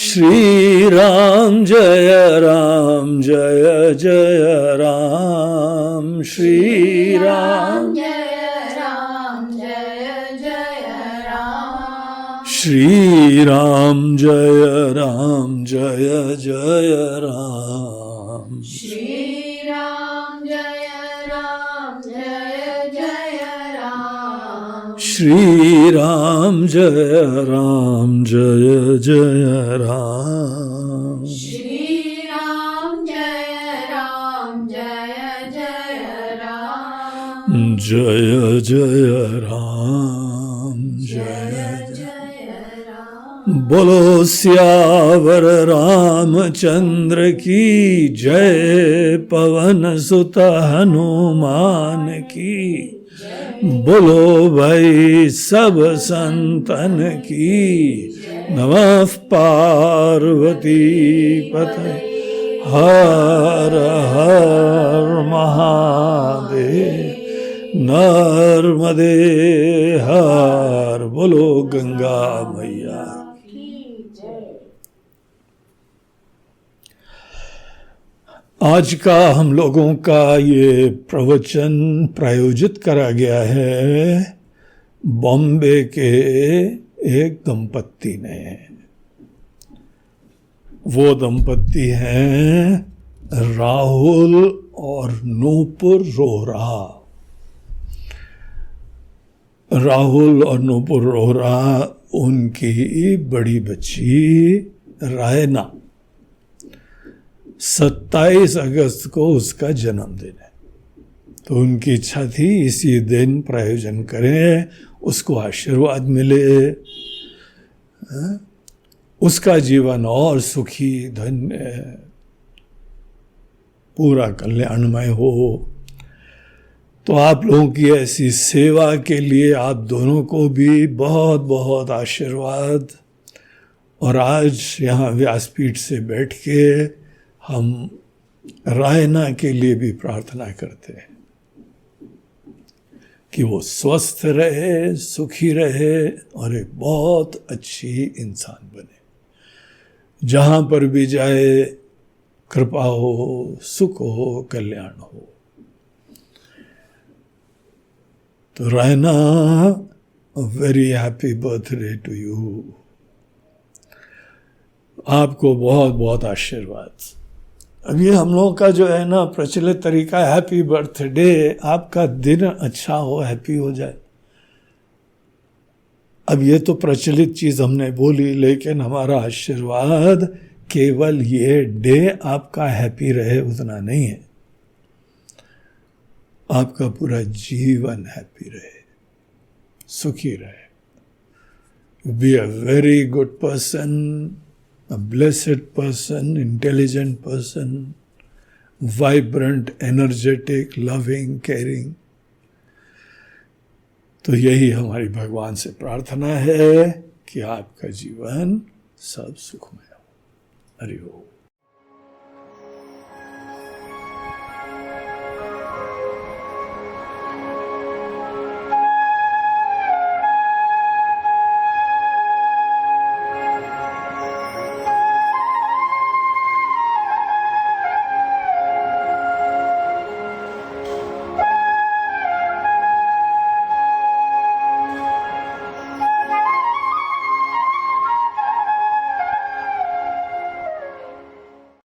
श्री राम जय जय राम, श्री राम जय जय राम, श्री राम जय जय राम, श्री राम जय जय राम, श्री राम जय जय राम, श्री राम जय जय राम, जय जय राम, जय जय राम। बोलो सियावर रामचंद्र की जय, पवन सुत हनुमान की, बोलो भाई सब संतन की, नमः पार्वती पते हर हर महादेव, नर्मदे हर, बोलो गंगा मैया। आज का हम लोगों का ये प्रवचन प्रायोजित करा गया है बॉम्बे के एक दंपत्ति ने। वो दंपत्ति हैं राहुल और नूपुर रो रहा। राहुल और नूपुर रो रहा, उनकी बड़ी बच्ची रायना, 27 अगस्त को उसका जन्मदिन है। तो उनकी इच्छा थी इसी दिन प्रायोजन करें, उसको आशीर्वाद मिले, उसका जीवन और सुखी धन्य पूरा कल्याणमय हो। तो आप लोगों की ऐसी सेवा के लिए आप दोनों को भी बहुत बहुत आशीर्वाद। और आज यहाँ व्यासपीठ से बैठ के हम रायना के लिए भी प्रार्थना करते हैं कि वो स्वस्थ रहे, सुखी रहे और एक बहुत अच्छी इंसान बने। जहाँ पर भी जाए कृपा हो, सुख हो, कल्याण हो। तो Raina, very happy birthday to you. आपको बहुत बहुत आशीर्वाद। अब ये हम लोगों का जो है ना प्रचलित तरीका, हैप्पी बर्थडे, आपका दिन अच्छा हो, हैप्पी हो जाए। अब ये तो प्रचलित चीज हमने बोली, लेकिन हमारा आशीर्वाद केवल ये डे आपका हैप्पी रहे उतना नहीं है, आपका पूरा जीवन हैप्पी रहे, सुखी रहे। Be a very good person, a blessed person, intelligent person, vibrant, energetic, loving, caring। तो यही हमारी भगवान से प्रार्थना है कि आपका जीवन सब सुखमय हो। हरि ओम।